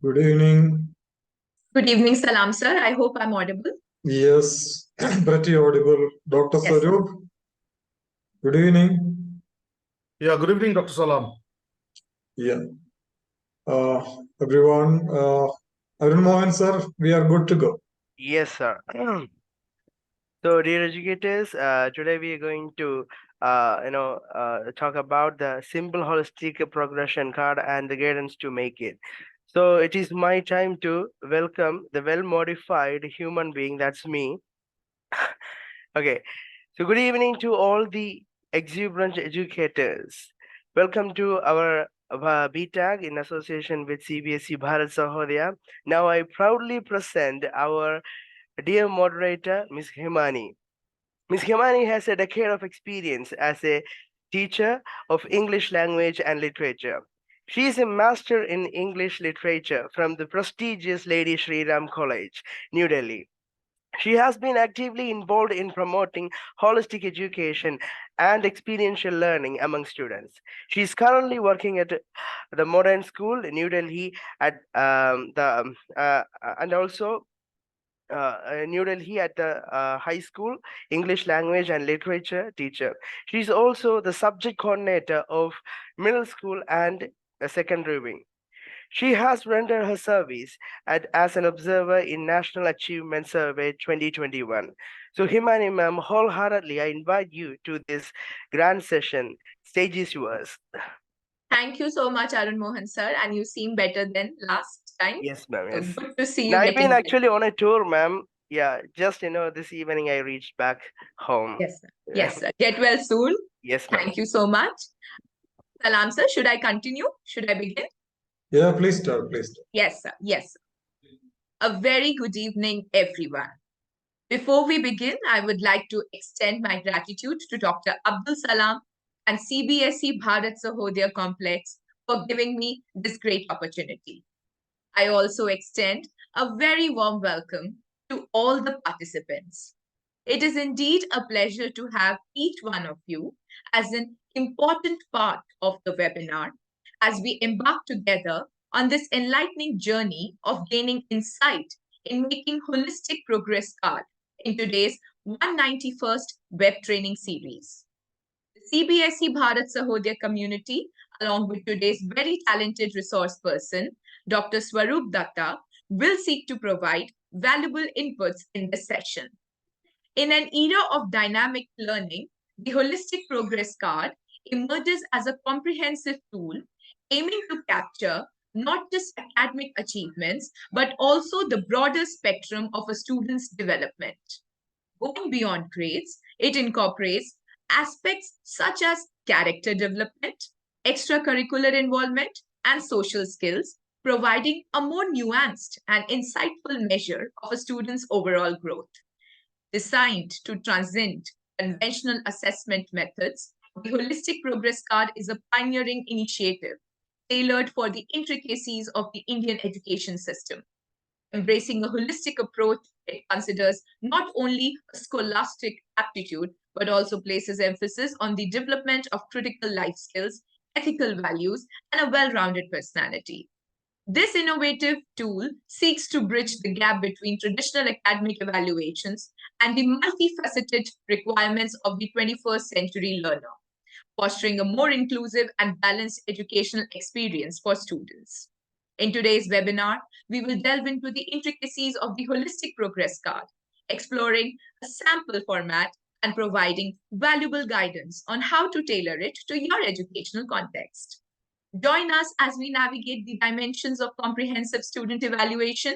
Good evening. Good evening, Salam sir. I hope I'm audible. Yes, pretty audible. Dr. Yes, sir. Swaroop, good evening. Yeah, good evening, Dr. Salam. Yeah. Everyone, Arun Mohan sir, we are good to go. Yes, sir. So, dear educators, today we are going to, talk about the simple holistic progression card and the guidance to make it. So, it is my time to welcome the well-modified human being. That's me. Okay. So, good evening to all the exuberant educators. Welcome to our BTAG in association with CBSE Bharat Sahodaya. Now, I proudly present our dear moderator, Ms. Himani. Ms. Himani has a decade of experience as a teacher of English language and literature. She is a master in English literature from the prestigious Lady Shri Ram College, New Delhi. She has been actively involved in promoting holistic education and experiential learning among students. She is currently working at the Modern School, New Delhi, at and also New Delhi at the high school English language and literature teacher. She is also the subject coordinator of middle school and secondary wing. She has rendered her service as an observer in National Achievement Survey 2021. So, Himani ma'am, wholeheartedly, I invite you to this grand session. Stage is yours. Thank you so much, Arun Mohan sir. And you seem better than last time. Yes, ma'am. So Yes. good to see Now, you I've been getting actually on a tour, ma'am. Yeah, just this evening I reached back home. better. Yes, sir. Yes, sir. Get well soon. Yes, ma'am. Thank you so much. Salam sir, should I continue? Should I begin? Yeah, please start, please start. Yes, sir. Yes, sir. A very good evening, everyone. Before we begin, I would like to extend my gratitude to Dr. Abdul Salam and CBSE Bharat Sahodaya Complex for giving me this great opportunity. I also extend a very warm welcome to all the participants. It is indeed a pleasure to have each one of you as an important part of the webinar as we embark together on this enlightening journey of gaining insight in making holistic progress card in today's 191st web training series. The CBSE Bharat Sahodaya community, along with today's very talented resource person, Dr. Swaroop Datta, will seek to provide valuable inputs in this session. In an era of dynamic learning, the Holistic Progress Card emerges as a comprehensive tool aiming to capture not just academic achievements, but also the broader spectrum of a student's development. Going beyond grades, it incorporates aspects such as character development, extracurricular involvement, and social skills, providing a more nuanced and insightful measure of a student's overall growth. Designed to transcend conventional assessment methods, the Holistic Progress Card is a pioneering initiative tailored for the intricacies of the Indian education system. Embracing a holistic approach, it considers not only a scholastic aptitude, but also places emphasis on the development of critical life skills, ethical values, and a well rounded personality. This innovative tool seeks to bridge the gap between traditional academic evaluations and the multifaceted requirements of the 21st century learner, fostering a more inclusive and balanced educational experience for students. In today's webinar, we will delve into the intricacies of the Holistic Progress Card, exploring a sample format and providing valuable guidance on how to tailor it to your educational context. Join us as we navigate the dimensions of comprehensive student evaluation,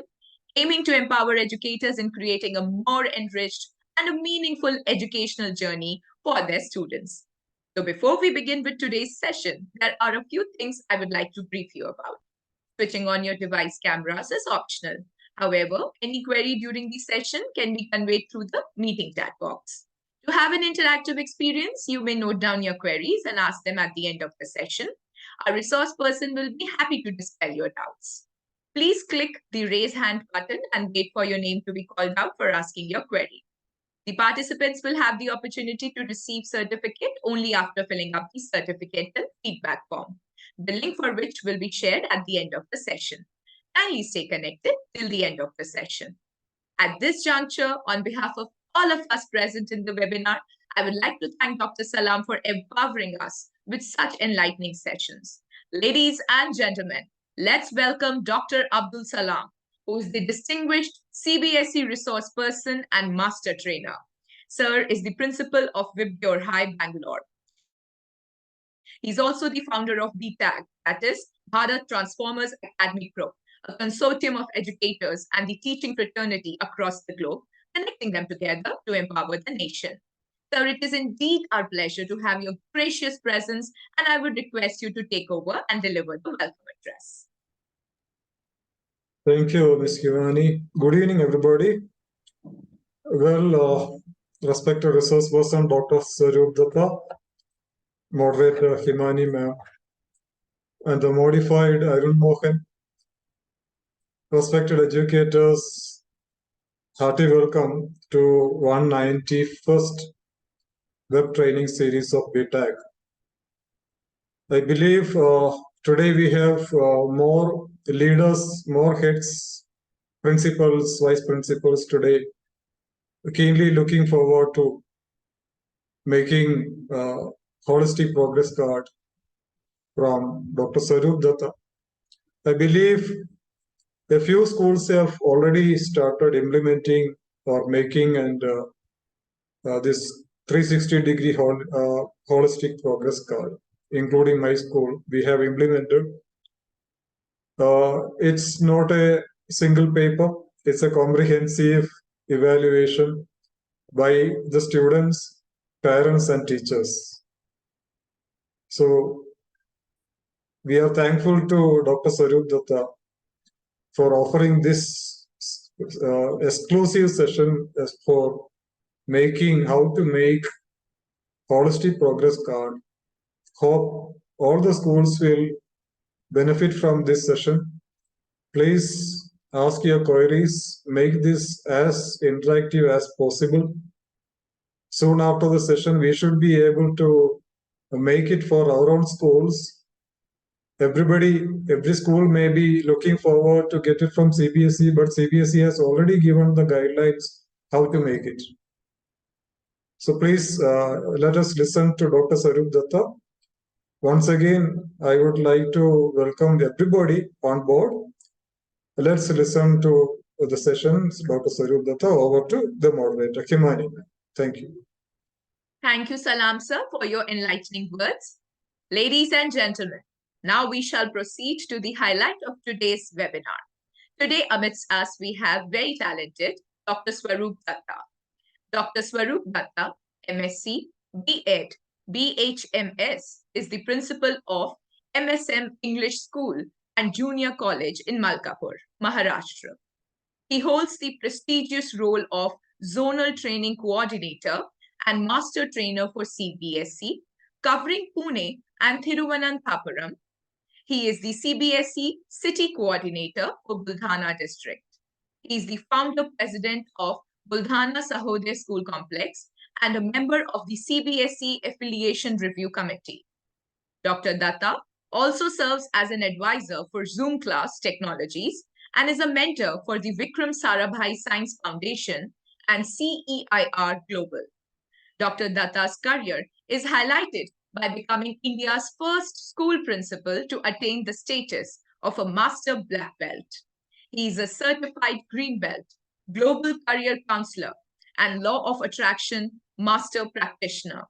aiming to empower educators in creating a more enriched and a meaningful educational journey for their students. So before we begin with today's session, there are a few things I would like to brief you about. Switching on your device cameras is optional. However, any query during the session can be conveyed through the meeting chat box. To have an interactive experience, you may note down your queries and ask them at the end of the session. Our resource person will be happy to dispel your doubts. Please click the raise hand button and wait for your name to be called out for asking your query. The participants will have the opportunity to receive certificate only after filling up the certificate and feedback form, the link for which will be shared at the end of the session. kindly stay connected till the end of the session. At this juncture, on behalf of all of us present in the webinar, I would like to thank Dr. Salam for empowering us with such enlightening sessions. Ladies and gentlemen, let's welcome Dr. Abdul Salam, who is the distinguished CBSE resource person and master trainer. Sir is the principal of Vibgyor High, Bangalore. He's also the founder of BTAG, that is Bharat Transformers Academy Pro, a consortium of educators and the teaching fraternity across the globe, connecting them together to empower the nation. Sir, it is indeed our pleasure to have your gracious presence, and I would request you to take over and deliver the welcome address. Thank you, Ms. Himani. Good evening, everybody. Well, respected resource person, Dr. Swaroop Datta, moderator Himani ma'am, and the modified Arun Mohan, respected educators, hearty welcome to 191st web training series of BTAG. I believe today we have more leaders, more heads, principals, vice principals today, keenly looking forward to making holistic progress card from Dr. Swaroop Datta. I believe a few schools have already started implementing or making and this 360-degree holistic progress card, including my school, we have implemented. It's not a single paper, it's a comprehensive evaluation by the students, parents, and teachers. So we are thankful to Dr. Swaroop Datta for offering this exclusive session for making how to make holistic progress card. Hope all the schools will benefit from this session. Please ask your queries, make this as interactive as possible. Soon after the session, we should be able to make it for our own schools. Every school may be looking forward to get it from CBSE, but CBSE has already given the guidelines how to make it. So please let us listen to Dr. Swaroop Datta. Once again, I would like to welcome everybody on board. Let's listen to the sessions. Dr. Swaroop Datta, over to the moderator, Himani. Thank you. Thank you, Salam, sir, for your enlightening words. Ladies and gentlemen, now we shall proceed to the highlight of today's webinar. Today, amidst us, we have very talented Dr. Swaroop Datta. Dr. Swaroop Datta, MSc, B.Ed, BHMS, is the principal of MSM English School and Junior College in Malkapur, Maharashtra. He holds the prestigious role of Zonal Training Coordinator and Master Trainer for CBSE, covering Pune and Thiruvananthapuram. He is the CBSE City Coordinator for Buldhana District. He is the founder president of Buldhana Sahodaya School Complex and a member of the CBSE Affiliation Review Committee. Dr. Datta also serves as an advisor for Zoom Class Technologies and is a mentor for the Vikram Sarabhai Science Foundation and CEIR Global. Dr. Datta's career is highlighted by becoming India's first school principal to attain the status of a Master Black Belt. He is a certified Green Belt, Global Career Counselor, and Law of Attraction Master Practitioner.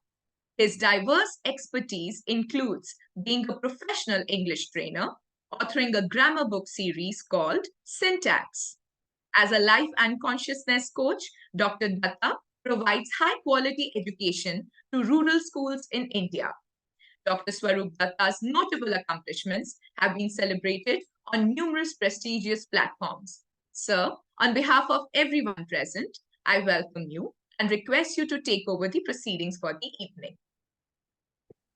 His diverse expertise includes being a professional English trainer, authoring a grammar book series called Syntax. As a life and consciousness coach, Dr. Datta provides high-quality education to rural schools in India. Dr. Swaroop Datta's notable accomplishments have been celebrated on numerous prestigious platforms. Sir, on behalf of everyone present, I welcome you and request you to take over the proceedings for the evening.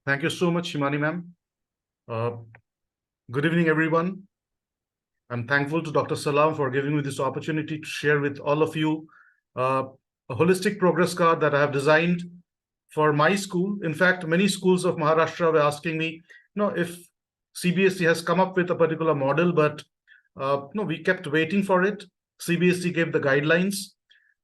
Thank you so much, Himani ma'am. Good evening, everyone. I'm thankful to Dr. Salam for giving me this opportunity to share with all of you a holistic progress card that I have designed for my school. In fact, many schools of Maharashtra were asking me, if CBSE has come up with a particular model, but We kept waiting for it. CBSE gave the guidelines,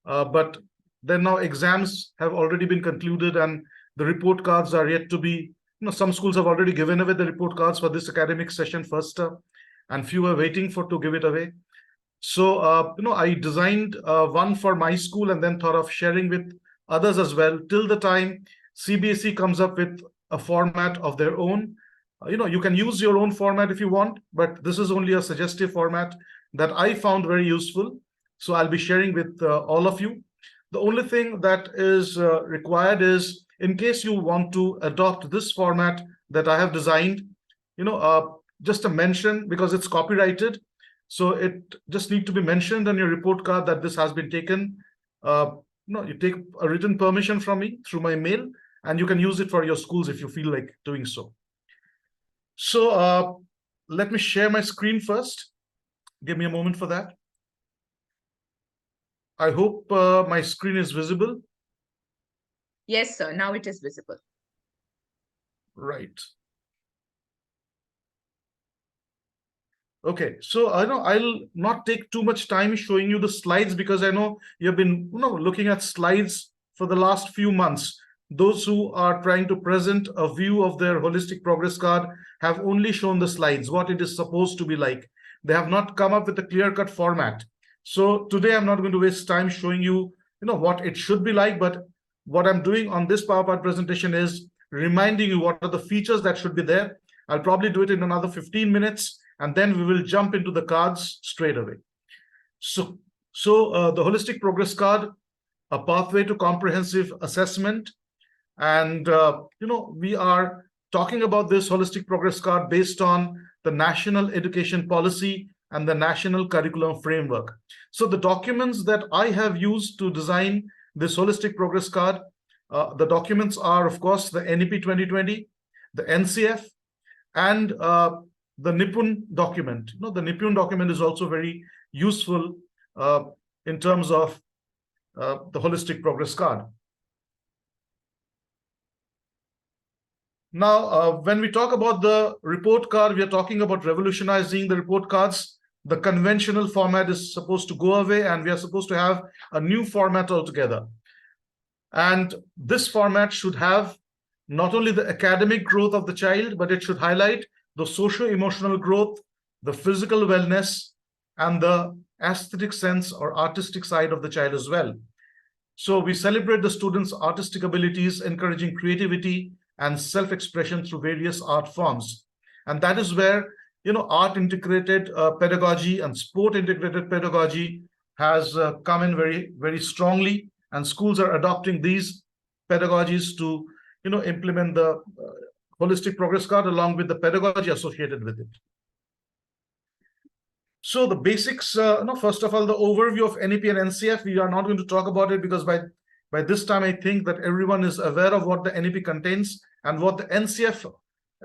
but then now exams have already been concluded and the report cards are yet to be, some schools have already given away the report cards for this academic session first term, and few are waiting to give it away. So, I designed one for my school and then thought of sharing with others as well till the time CBSE comes up with a format of their own. You can use your own format if you want, but this is only a suggestive format that I found very useful. So I'll be sharing with all of you. The only thing that is required is, in case you want to adopt this format that I have designed, just a mention, because it's copyrighted. So it just need to be mentioned on your report card that this has been taken. You take a written permission from me through my mail, and you can use it for your schools if you feel like doing so. So let me share my screen first. Give me a moment for that. I hope my screen is visible. Yes, sir. Now it is visible. Right. Okay, so I know I'll not take too much time showing you the slides, because I know you've been looking at slides for the last few months. Those who are trying to present a view of their holistic progress card have only shown the slides, what it is supposed to be like. They have not come up with a clear-cut format. So today I'm not going to waste time showing you, what it should be like, but what I'm doing on this PowerPoint presentation is reminding you what are the features that should be there. I'll probably do it in another 15 minutes, and then we will jump into the cards straight away. So the Holistic Progress Card, a pathway to comprehensive assessment. And, we are talking about this Holistic Progress Card based on the National Education Policy and the National Curriculum Framework. So the documents that I have used to design this Holistic Progress Card, the documents are, of course, the NEP 2020, the NCF, and the Nipun document. The Nipun document is also very useful in terms of the Holistic Progress Card. Now, when we talk about the report card, we are talking about revolutionizing the report cards. The conventional format is supposed to go away, and we are supposed to have a new format altogether. And this format should have not only the academic growth of the child, but it should highlight the socio-emotional growth, the physical wellness, and the aesthetic sense or artistic side of the child as well. So we celebrate the students' artistic abilities, encouraging creativity and self-expression through various art forms. And that is where, art integrated pedagogy and sport integrated pedagogy has come in very, very strongly. And schools are adopting these pedagogies to, implement the Holistic Progress Card along with the pedagogy associated with it. So the basics, first of all, the overview of NEP and NCF, we are not going to talk about it because by this time, I think that everyone is aware of what the NEP contains and what the NCF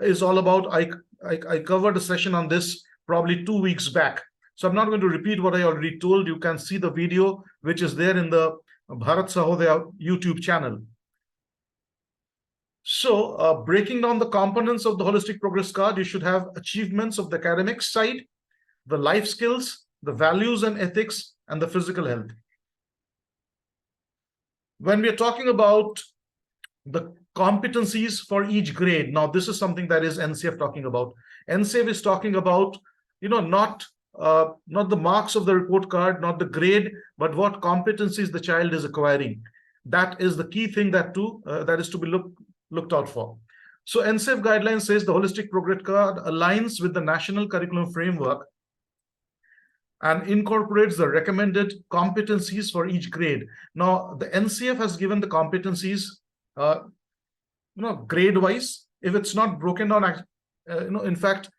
is all about. I covered a session on this probably 2 weeks back. So I'm not going to repeat what I already told. You can see the video, which is there in the Bharat Sahodaya YouTube channel. So breaking down the components of the Holistic Progress Card, you should have achievements of the academic side, the life skills, the values and ethics, and the physical health. When we are talking about the competencies for each grade, now this is something that is NCF talking about. NCF is talking about, not the marks of the report card, not the grade, but what competencies the child is acquiring. That is the key thing that is to be looked out for. So NCF guidelines says the Holistic Progress Card aligns with the National Curriculum Framework and incorporates the recommended competencies for each grade. Now, the NCF has given the competencies, grade-wise. If it's not broken down, in fact,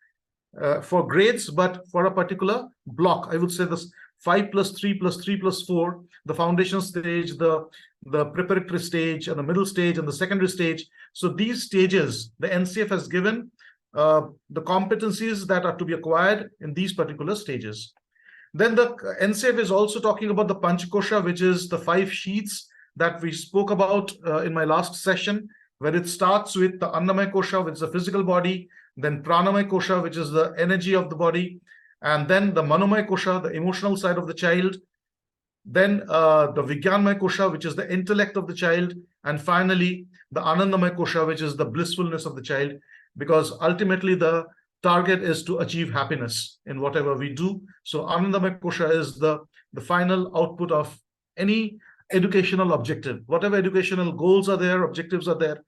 for grades, but for a particular block, I would say this 5 + 3 + 3 + 4, the foundation stage, the preparatory stage, and the middle stage, and the secondary stage. So these stages, the NCF has given the competencies that are to be acquired in these particular stages. Then the NCF is also talking about the Panchakosha, which is the 5 sheets that we spoke about in my last session, where it starts with the Annamaya Kosha, which is the physical body, then Pranamaya Kosha, which is the energy of the body, and then the Manomay Kosha, the emotional side of the child, then the Vigyanmay Kosha, which is the intellect of the child, and finally the Anandamay Kosha, which is the blissfulness of the child, because ultimately the target is to achieve happiness in whatever we do. So Anandamay Kosha is the final output of any educational objective. Whatever educational goals are there, objectives are there,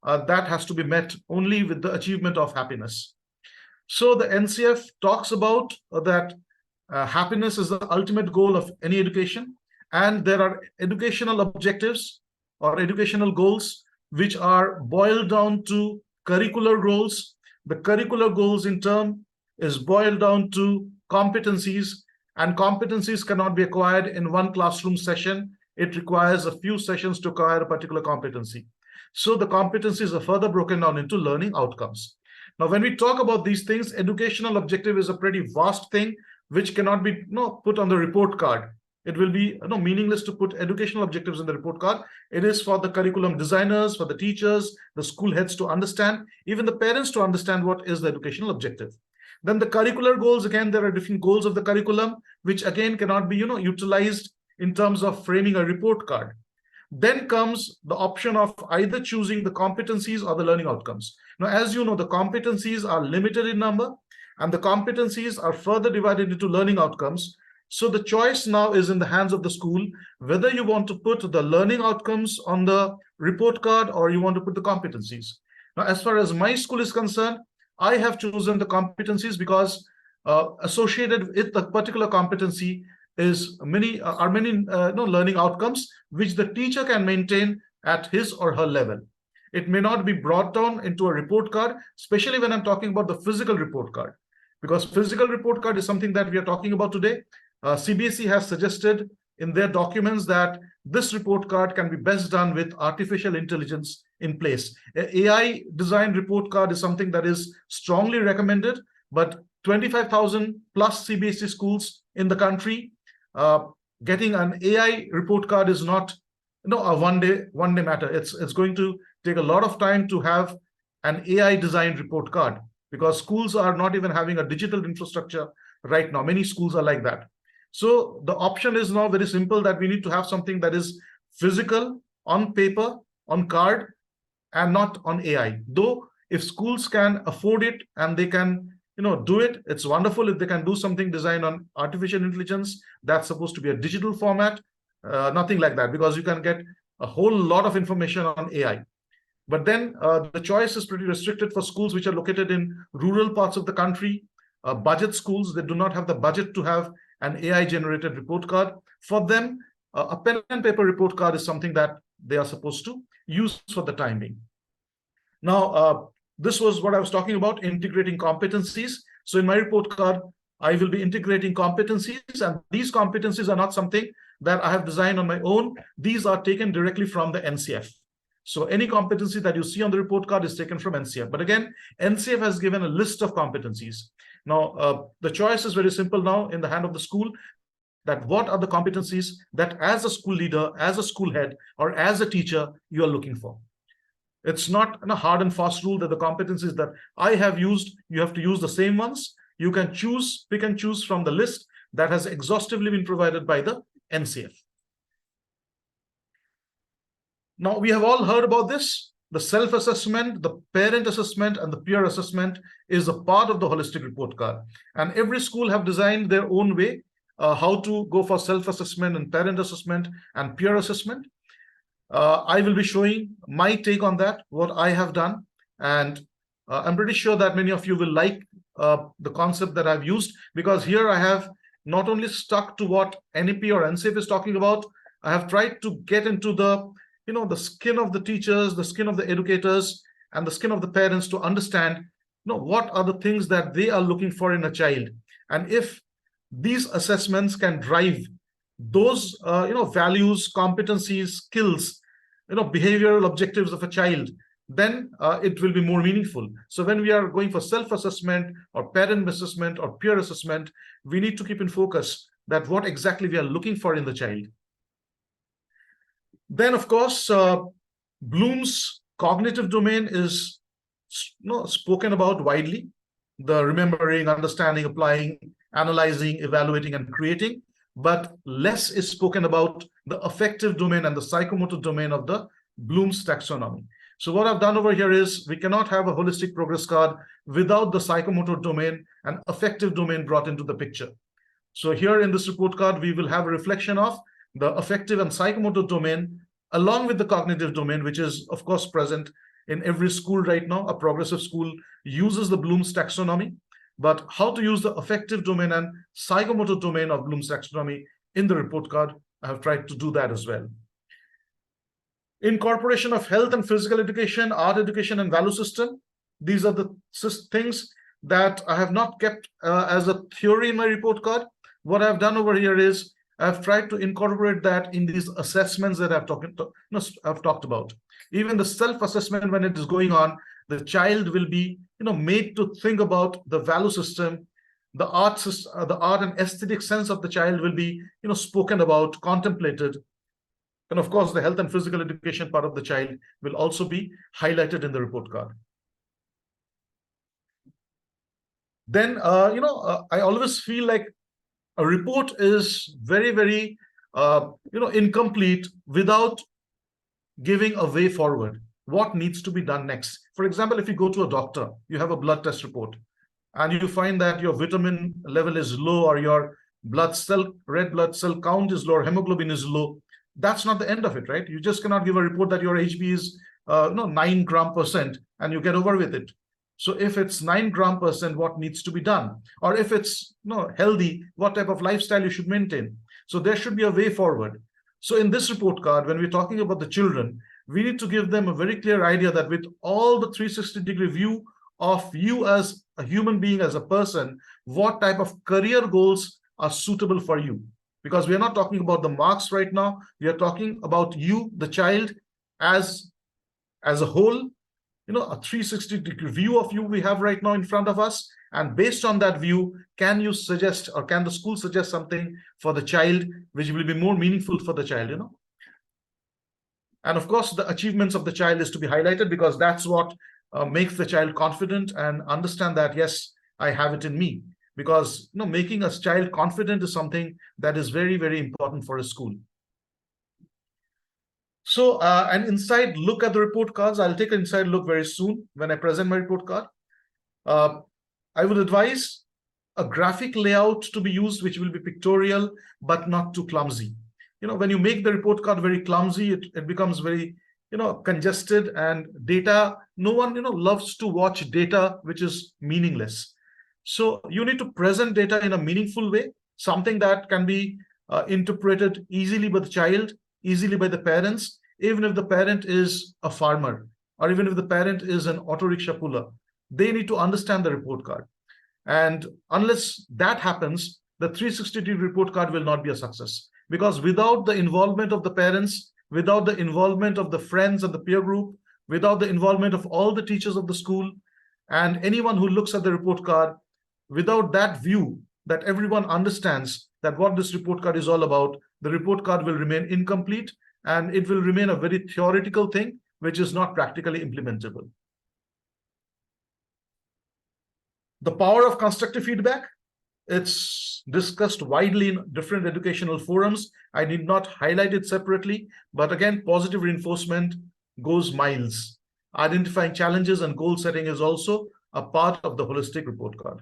that has to be met only with the achievement of happiness. So the NCF talks about that happiness is the ultimate goal of any education, and there are educational objectives or educational goals which are boiled down to curricular goals. The curricular goals in turn is boiled down to competencies, and competencies cannot be acquired in one classroom session. It requires a few sessions to acquire a particular competency. So the competencies are further broken down into learning outcomes. Now, when we talk about these things, educational objective is a pretty vast thing which cannot be put on the report card. It will be meaningless to put educational objectives in the report card. It is for the curriculum designers, for the teachers, the school heads to understand, even the parents to understand what is the educational objective. Then the curricular goals, again, there are different goals of the curriculum, which again cannot be utilized in terms of framing a report card. Then comes the option of either choosing the competencies or the learning outcomes. Now, as you know, the competencies are limited in number, and the competencies are further divided into learning outcomes. So the choice now is in the hands of the school, whether you want to put the learning outcomes on the report card or you want to put the competencies. Now, as far as my school is concerned, I have chosen the competencies because associated with the particular competency is many learning outcomes which the teacher can maintain at his or her level. It may not be brought down into a report card, especially when I'm talking about the physical report card, because physical report card is something that we are talking about today. CBSE has suggested in their documents that this report card can be best done with artificial intelligence in place. AI designed report card is something that is strongly recommended, but 25,000 plus CBSE schools in the country, getting an AI report card is not a one day matter. It's going to take a lot of time to have an AI designed report card, because schools are not even having a digital infrastructure right now. Many schools are like that. So the option is now very simple, that we need to have something that is physical, on paper, on card, and not on AI. Though if schools can afford it and they can do it, it's wonderful. If they can do something designed on artificial intelligence, that's supposed to be a digital format, nothing like that, because you can get a whole lot of information on AI. But then the choice is pretty restricted for schools which are located in rural parts of the country, budget schools. They do not have the budget to have an AI generated report card. For them, a pen and paper report card is something that they are supposed to use for the time being. Now, this was what I was talking about, integrating competencies. So in my report card, I will be integrating competencies, and these competencies are not something that I have designed on my own. These are taken directly from the NCF. So any competency that you see on the report card is taken from NCF. But again, NCF has given a list of competencies. Now, the choice is very simple now in the hand of the school, that what are the competencies that as a school leader, as a school head, or as a teacher, you are looking for. It's not a hard and fast rule that the competencies that I have used, you have to use the same ones. You can pick and choose from the list that has exhaustively been provided by the NCF. Now, we have all heard about this. The self-assessment, the parent assessment, and the peer assessment is a part of the holistic report card. And every school have designed their own way how to go for self-assessment and parent assessment and peer assessment. I will be showing my take on that, what I have done. And I'm pretty sure that many of you will like the concept that I've used, because here I have not only stuck to what NEP or NCF is talking about, I have tried to get into the skin of the teachers, the skin of the educators, and the skin of the parents to understand, what are the things that they are looking for in a child. And if these assessments can drive those, values, competencies, skills, behavioral objectives of a child, then it will be more meaningful. So when we are going for self-assessment or parent assessment or peer assessment, we need to keep in focus that what exactly we are looking for in the child. Then, of course, Bloom's cognitive domain is spoken about widely. The remembering, understanding, applying, analyzing, evaluating, and creating, but less is spoken about the affective domain and the psychomotor domain of the Bloom's taxonomy. So what I've done over here is we cannot have a holistic progress card without the psychomotor domain and affective domain brought into the picture. So here in this report card, we will have a reflection of the affective and psychomotor domain along with the cognitive domain, which is of course present in every school right now. A progressive school uses the Bloom's taxonomy, but how to use the affective domain and psychomotor domain of Bloom's taxonomy in the report card, I have tried to do that as well. Incorporation of health and physical education, art education, and value system. These are the things that I have not kept as a theory in my report card. What I've done over here is I've tried to incorporate that in these assessments that I've talked about. Even the self-assessment, when it is going on, the child will be made to think about the value system, the art and aesthetic sense of the child will be spoken about, contemplated. And of course, the health and physical education part of the child will also be highlighted in the report card. Then, I always feel like a report is very, very, incomplete without giving a way forward. What needs to be done next? For example, if you go to a doctor, you have a blood test report, and you find that your vitamin level is low, or your red blood cell count is low, or hemoglobin is low. That's not the end of it, right? You just cannot give a report that your HB is 9 gram% and you get over with it. So if it's 9 gram%, what needs to be done? Or if it's healthy, what type of lifestyle you should maintain? So there should be a way forward. So in this report card, when we're talking about the children, we need to give them a very clear idea that with all the 360-degree view of you as a human being, as a person, what type of career goals are suitable for you. Because we are not talking about the marks right now. We are talking about you, the child, as a whole. A 360-degree view of you we have right now in front of us. And based on that view, can you suggest, or can the school suggest something for the child which will be more meaningful for the child, And of course, the achievements of the child is to be highlighted, because that's what makes the child confident and understand that, yes, I have it in me. Because making a child confident is something that is very, very important for a school. So an inside look at the report cards. I'll take an inside look very soon when I present my report card. I would advise a graphic layout to be used, which will be pictorial, but not too clumsy. When you make the report card very clumsy, it becomes very, congested, and data, no one, loves to watch data which is meaningless. So you need to present data in a meaningful way, something that can be interpreted easily by the child, easily by the parents, even if the parent is a farmer, or even if the parent is an auto rickshaw puller. They need to understand the report card. And unless that happens, the 360-degree report card will not be a success. Because without the involvement of the parents, without the involvement of the friends and the peer group, without the involvement of all the teachers of the school, and anyone who looks at the report card, without that view that everyone understands that what this report card is all about, the report card will remain incomplete, and it will remain a very theoretical thing, which is not practically implementable. The power of constructive feedback. It's discussed widely in different educational forums. I did not highlight it separately, but again, positive reinforcement goes miles. Identifying challenges and goal setting is also a part of the holistic report card.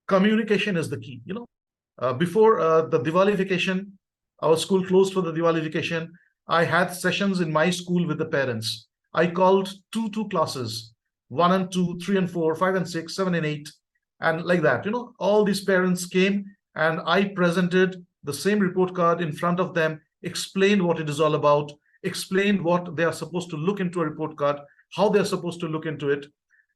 Communication is the key. Before the Diwali vacation, our school closed for the Diwali vacation. I had sessions in my school with the parents. I called two classes, 1 and 2, 3 and 4, 5 and 6, 7 and 8, and like that. All these parents came, and I presented the same report card in front of them, explained what it is all about, explained what they are supposed to look into a report card, how they're supposed to look into it,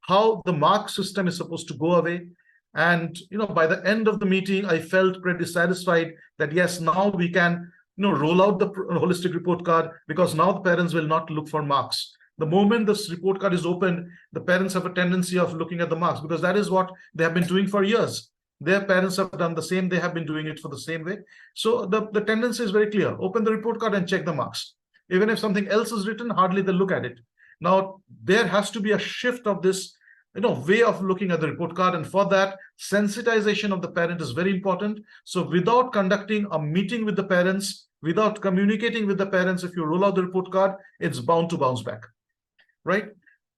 how the mark system is supposed to go away. And by the end of the meeting, I felt pretty satisfied that yes, now we can roll out the holistic report card, because now the parents will not look for marks. The moment this report card is opened, the parents have a tendency of looking at the marks, because that is what they have been doing for years. Their parents have done the same. They have been doing it for the same way. So the tendency is very clear. Open the report card and check the marks. Even if something else is written, hardly they look at it. Now, there has to be a shift of this way of looking at the report card. And for that, sensitization of the parent is very important. So without conducting a meeting with the parents, without communicating with the parents, if you roll out the report card, it's bound to bounce back, right?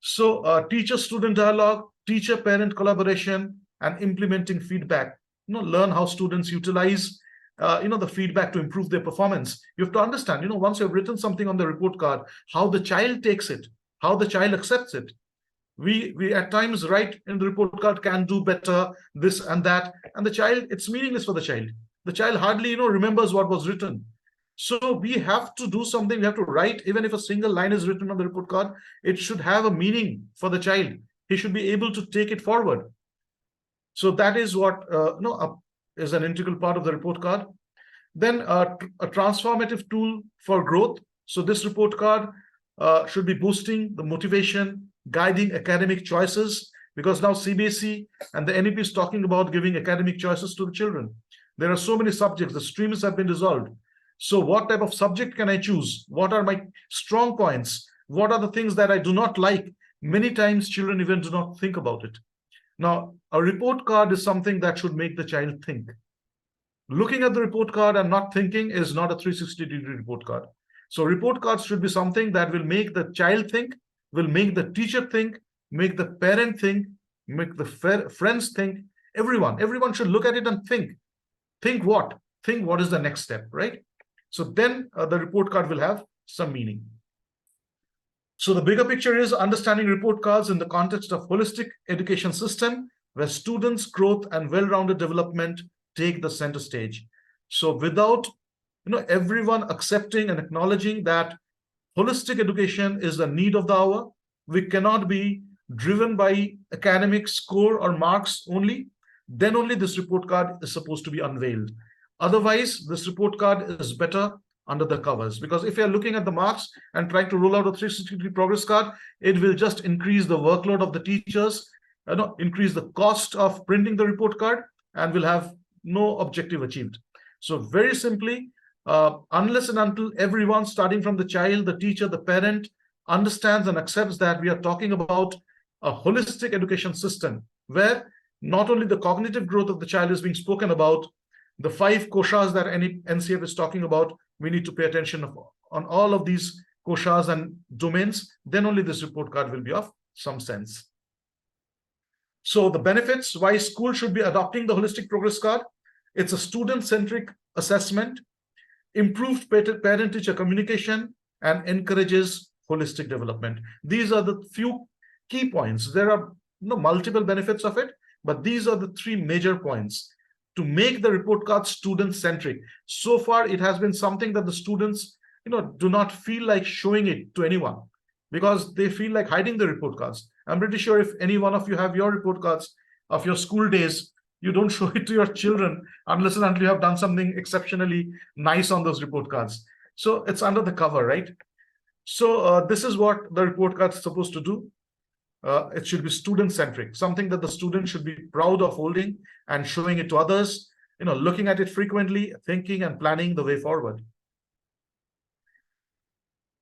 So teacher-student dialogue, teacher-parent collaboration, and implementing feedback. Learn how students utilize the feedback to improve their performance. You have to understand, once you've written something on the report card, how the child takes it, how the child accepts it. We at times write in the report card, can do better, this and that, and the child, it's meaningless for the child. The child hardly remembers what was written. So we have to do something. We have to write, even if a single line is written on the report card, it should have a meaning for the child. He should be able to take it forward. So that is what is an integral part of the report card. Then a transformative tool for growth. So this report card should be boosting the motivation, guiding academic choices, because now CBSE and the NEP is talking about giving academic choices to the children. There are so many subjects, the streams have been dissolved. So what type of subject can I choose? What are my strong points? What are the things that I do not like? Many times children even do not think about it. Now, a report card is something that should make the child think. Looking at the report card and not thinking is not a 360-degree report card. So report cards should be something that will make the child think, will make the teacher think, make the parent think, make the friends think, everyone should look at it and think. Think what? Think what is the next step, right? So then the report card will have some meaning. So the bigger picture is understanding report cards in the context of holistic education system, where students' growth and well-rounded development take the center stage. So without everyone accepting and acknowledging that holistic education is the need of the hour, we cannot be driven by academic score or marks only, then only this report card is supposed to be unveiled. Otherwise, this report card is better under the covers, because if you're looking at the marks and trying to roll out a 360-degree progress card, it will just increase the workload of the teachers, increase the cost of printing the report card, and will have no objective achieved. So very simply, unless and until everyone, starting from the child, the teacher, the parent, understands and accepts that we are talking about a holistic education system, where not only the cognitive growth of the child is being spoken about, the 5 koshas that NCF is talking about, we need to pay attention on all of these koshas and domains, then only this report card will be of some sense. So the benefits, why school should be adopting the holistic progress card: it's a student-centric assessment, improved parent-teacher communication, and encourages holistic development. These are the few key points. There are multiple benefits of it, but these are the 3 major points to make the report card student-centric. So far, it has been something that the students do not feel like showing it to anyone, because they feel like hiding the report cards. I'm pretty sure if any one of you have your report cards of your school days, you don't show it to your children unless and until you have done something exceptionally nice on those report cards. So it's under the cover, right? So this is what the report card is supposed to do. It should be student-centric, something that the student should be proud of holding and showing it to others, looking at it frequently, thinking and planning the way forward.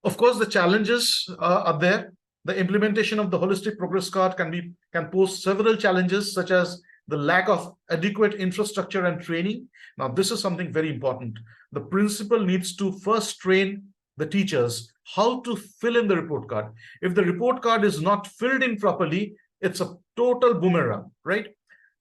Of course, the challenges are there. The implementation of the holistic progress card can pose several challenges, such as the lack of adequate infrastructure and training. Now, this is something very important. The principal needs to first train the teachers how to fill in the report card. If the report card is not filled in properly, it's a total boomerang, right?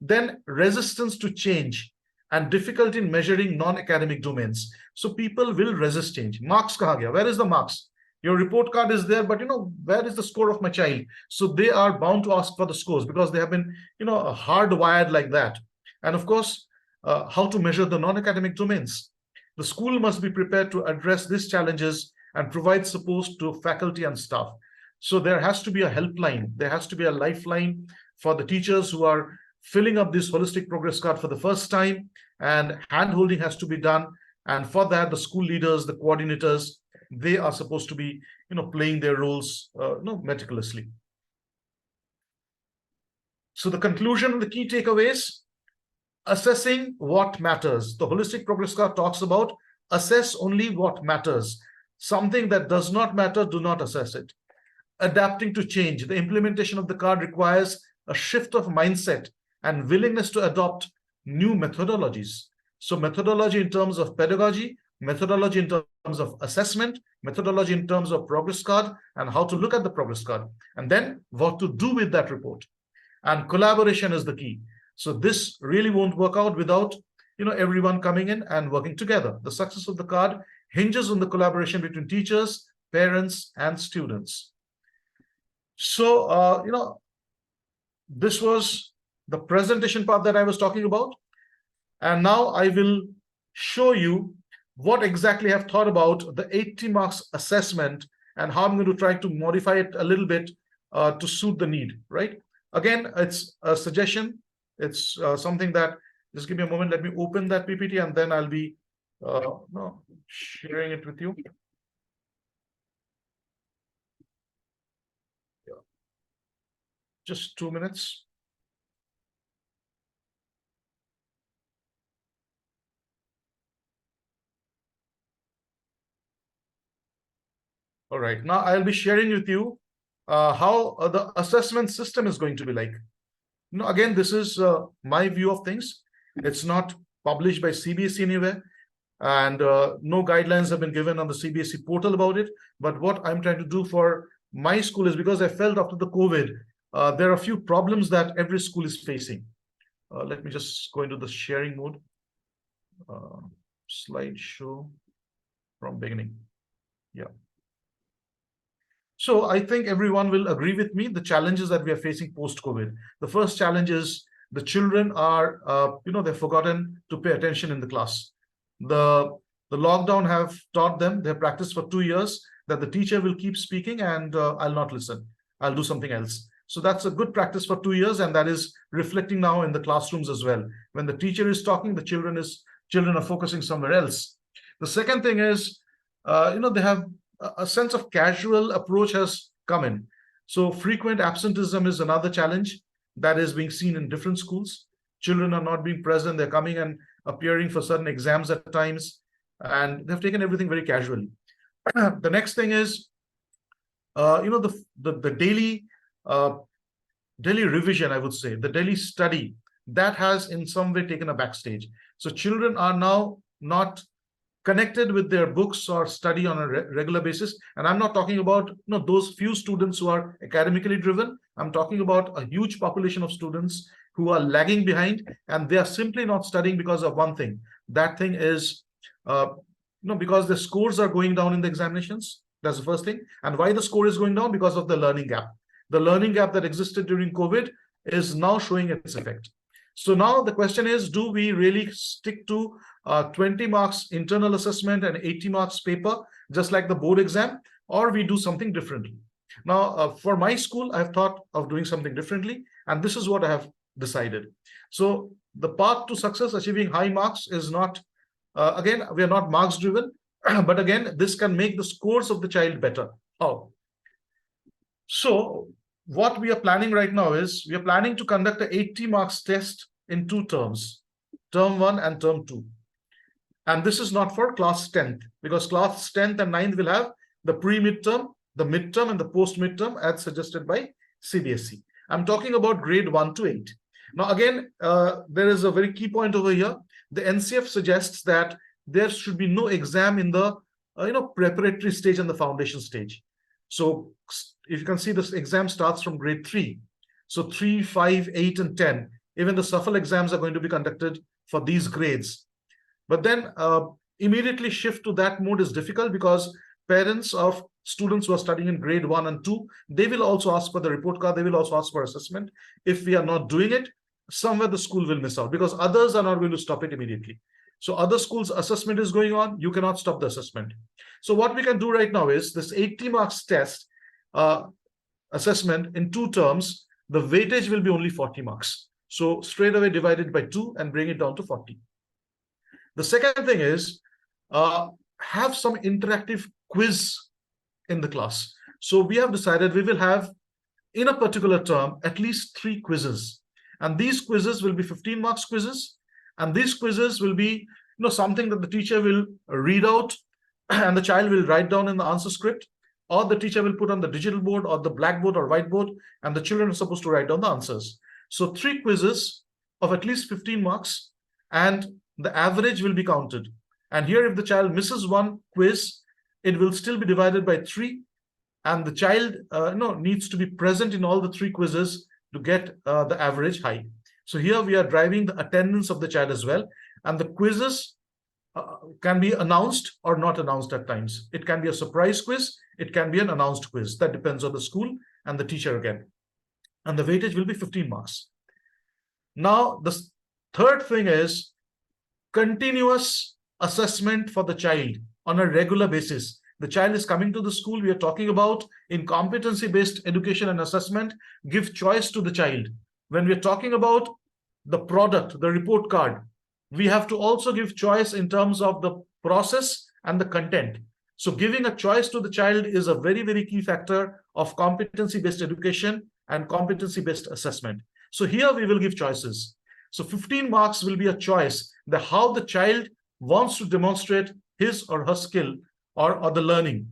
Then resistance to change and difficulty in measuring non-academic domains. So people will resist change. Marks kaha gaya? Where is the marks? Your report card is there, but where is the score of my child? So they are bound to ask for the scores, because they have been, hardwired like that. And of course, how to measure the non-academic domains. The school must be prepared to address these challenges and provide support to faculty and staff. So there has to be a helpline. There has to be a lifeline for the teachers who are filling up this holistic progress card for the first time, and hand-holding has to be done. And for that, the school leaders, the coordinators, they are supposed to be, playing their roles meticulously. So the conclusion and the key takeaways: assessing what matters. The holistic progress card talks about assess only what matters. Something that does not matter, do not assess it. Adapting to change. The implementation of the card requires a shift of mindset and willingness to adopt new methodologies. So methodology in terms of pedagogy, methodology in terms of assessment, methodology in terms of progress card, and how to look at the progress card, and then what to do with that report. And collaboration is the key. So this really won't work out without everyone coming in and working together. The success of the card hinges on the collaboration between teachers, parents, and students. So this was the presentation part that I was talking about. And now I will show you what exactly I've thought about the 80 marks assessment and how I'm going to try to modify it a little bit to suit the need, right? Again, it's a suggestion. It's something that, just give me a moment. Let me open that PPT and then I'll be sharing it with you. Yeah. Just 2 minutes. All right, now I'll be sharing with you how the assessment system is going to be like. Again, this is my view of things. It's not published by CBSE anywhere, and no guidelines have been given on the CBSE portal about it. But what I'm trying to do for my school is, because I felt after the COVID, there are a few problems that every school is facing. Let me just go into the sharing mode. Slideshow from beginning. Yeah. So I think everyone will agree with me, the challenges that we are facing post-COVID. The first challenge is the children are, they've forgotten to pay attention in the class. The lockdown have taught them, they've practiced for 2 years, that the teacher will keep speaking and I'll not listen. I'll do something else. So that's a good practice for 2 years, and that is reflecting now in the classrooms as well. When the teacher is talking, the children are focusing somewhere else. The second thing is, they have a sense of casual approach has come in. So frequent absenteeism is another challenge that is being seen in different schools. Children are not being present. They're coming and appearing for certain exams at times, and they've taken everything very casually. The next thing is, the daily revision, I would say, the daily study, that has in some way taken a backstage. So children are now not connected with their books or study on a regular basis. And I'm not talking about those few students who are academically driven. I'm talking about a huge population of students who are lagging behind, and they are simply not studying because of one thing. That thing is because the scores are going down in the examinations. That's the first thing. And why the score is going down? Because of the learning gap. The learning gap that existed during COVID is now showing its effect. So now the question is, do we really stick to 20 marks internal assessment and 80 marks paper, just like the board exam, or we do something differently? Now, for my school, I've thought of doing something differently, and this is what I have decided. So the path to success, achieving high marks, is not, again, we are not marks driven, but again, this can make the scores of the child better. How? So what we are planning right now is, we are planning to conduct an 80 marks test in 2 terms, term 1 and term 2. And this is not for class 10th, because class 10th and 9th will have the pre-midterm, the midterm, and the post-midterm as suggested by CBSE. I'm talking about grade 1 to 8. Now, again, there is a very key point over here. The NCF suggests that there should be no exam in the preparatory stage and the foundation stage. So if you can see, this exam starts from grade 3. So 3, 5, 8, and 10. Even the SAFL exams are going to be conducted for these grades. But then immediately shift to that mode is difficult, because parents of students who are studying in grade 1 and 2, they will also ask for the report card. They will also ask for assessment. If we are not doing it, somewhere the school will miss out, because others are not going to stop it immediately. So other schools' assessment is going on. You cannot stop the assessment. So what we can do right now is this 80 marks test assessment in 2 terms, the weightage will be only 40 marks. So straight away divide it by 2 and bring it down to 40. The second thing is have some interactive quiz in the class. So we have decided we will have, in a particular term, at least 3 quizzes. And these quizzes will be 15 marks quizzes. And these quizzes will be something that the teacher will read out and the child will write down in the answer script, or the teacher will put on the digital board or the blackboard or whiteboard, and the children are supposed to write down the answers. So 3 quizzes of at least 15 marks, and the average will be counted. And here, if the child misses one quiz, it will still be divided by 3, and the child needs to be present in all the 3 quizzes to get the average high. So here we are driving the attendance of the child as well, and the quizzes can be announced or not announced at times. It can be a surprise quiz, it can be an announced quiz. That depends on the school and the teacher again. And the weightage will be 15 marks. Now, the third thing is continuous assessment for the child on a regular basis. The child is coming to the school. We are talking about in competency-based education and assessment, give choice to the child. When we are talking about the product, the report card, we have to also give choice in terms of the process and the content. So giving a choice to the child is a very, very key factor of competency-based education and competency-based assessment. So here we will give choices. So 15 marks will be a choice, how the child wants to demonstrate his or her skill or the learning.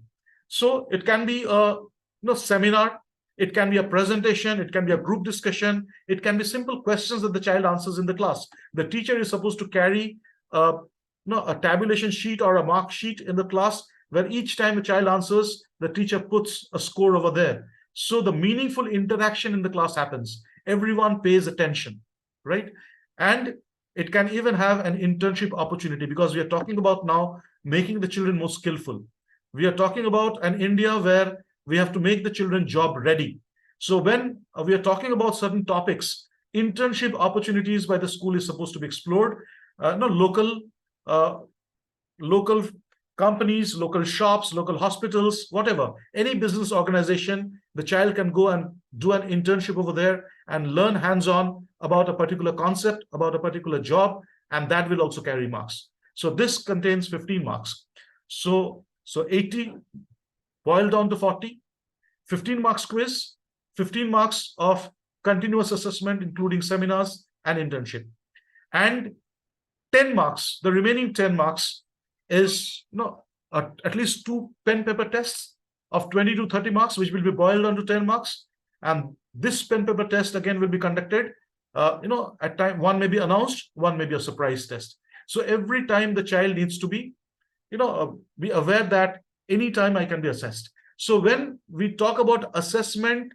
So it can be a seminar, it can be a presentation, it can be a group discussion, it can be simple questions that the child answers in the class. The teacher is supposed to carry a tabulation sheet or a mark sheet in the class, where each time a child answers, the teacher puts a score over there. So the meaningful interaction in the class happens. Everyone pays attention, right? And it can even have an internship opportunity, because we are talking about now making the children more skillful. We are talking about an India where we have to make the children job ready. So when we are talking about certain topics, internship opportunities by the school is supposed to be explored. Local companies, local shops, local hospitals, whatever, any business organization, the child can go and do an internship over there and learn hands-on about a particular concept, about a particular job, and that will also carry marks. So this contains 15 marks. So 80 boiled down to 40, 15 marks quiz, 15 marks of continuous assessment, including seminars and internship. And 10 marks, the remaining 10 marks is at least 2 pen paper tests of 20 to 30 marks, which will be boiled down to 10 marks. And this pen paper test again will be conducted, at time one may be announced, one may be a surprise test. So every time the child needs to be, be aware that anytime I can be assessed. So when we talk about assessment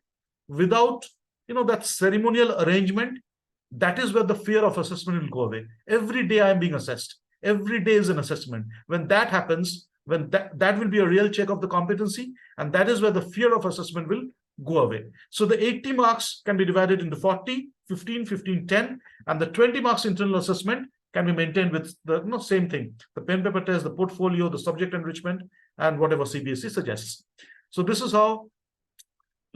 without, that ceremonial arrangement, that is where the fear of assessment will go away. Every day I am being assessed. Every day is an assessment. When that happens, when that will be a real check of the competency, and that is where the fear of assessment will go away. So the 80 marks can be divided into 40, 15, 15, 10, and the 20 marks internal assessment can be maintained with the same thing, the pen paper test, the portfolio, the subject enrichment, and whatever CBSE suggests. So this is how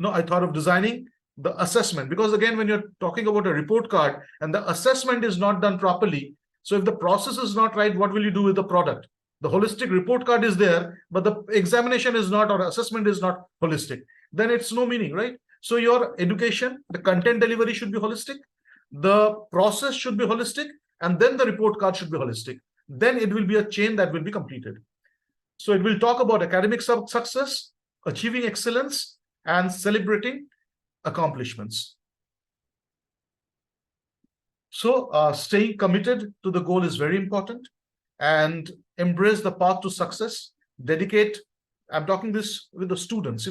I thought of designing the assessment, because again, when you're talking about a report card and the assessment is not done properly, so if the process is not right, what will you do with the product? The holistic report card is there, but the examination is not, or assessment is not holistic. Then it's no meaning, right? So your education, the content delivery should be holistic, the process should be holistic, and then the report card should be holistic. Then it will be a chain that will be completed. So it will talk about academic success, achieving excellence, and celebrating accomplishments. So staying committed to the goal is very important, and embrace the path to success. Dedicate, I'm talking this with the students,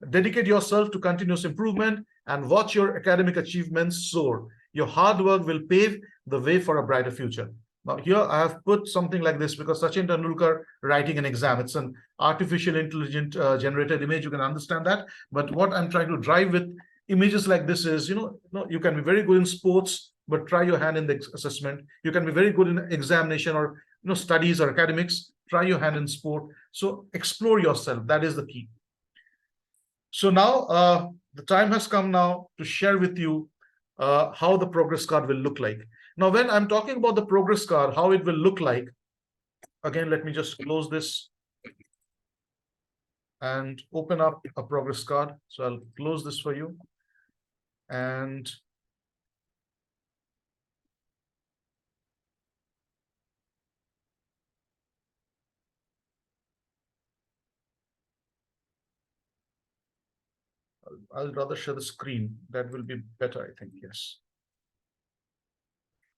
dedicate yourself to continuous improvement and watch your academic achievements soar. Your hard work will pave the way for a brighter future. Now here I have put something like this because Sachin Tendulkar writing an exam, it's an artificial intelligent generated image, you can understand that. But what I'm trying to drive with images like this is, you can be very good in sports, but try your hand in the assessment. You can be very good in examination or studies or academics, try your hand in sport. So explore yourself, that is the key. So now the time has come now to share with you how the progress card will look like. Now, when I'm talking about the progress card, how it will look like, again, let me just close this and open up a progress card. So I'll close this for you. And I'll I'll rather share the screen. That will be better, I think. Yes.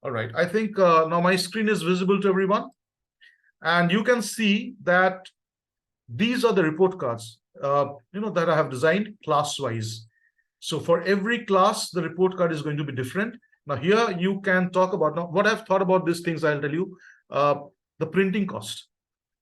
All right. I think now my screen is visible to everyone. And you can see that these are the report cards, that I have designed class-wise. So for every class, the report card is going to be different. Now here you can talk about, now what I've thought about these things, I'll tell you, the printing cost.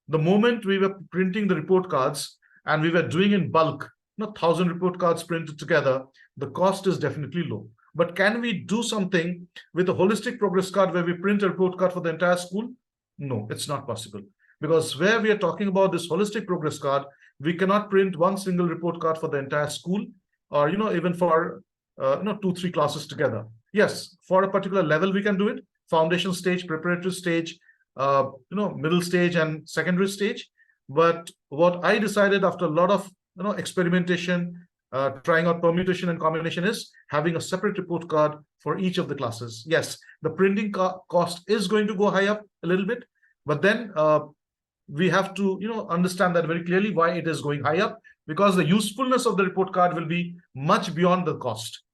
The moment we were printing the report cards and we were doing in bulk, 1,000 report cards printed together, the cost is definitely low. But can we do something with a holistic progress card where we print a report card for the entire school? No, it's not possible. Because where we are talking about this holistic progress card, we cannot print one single report card for the entire school, or even for 2-3 classes together. Yes, for a particular level we can do it: foundation stage, preparatory stage, middle stage, and secondary stage. But what I decided after a lot of experimentation, trying out permutation and combination, is having a separate report card for each of the classes. Yes, the printing cost is going to go high up a little bit, but then we have to understand that very clearly why it is going high up, because the usefulness of the report card will be much beyond the cost.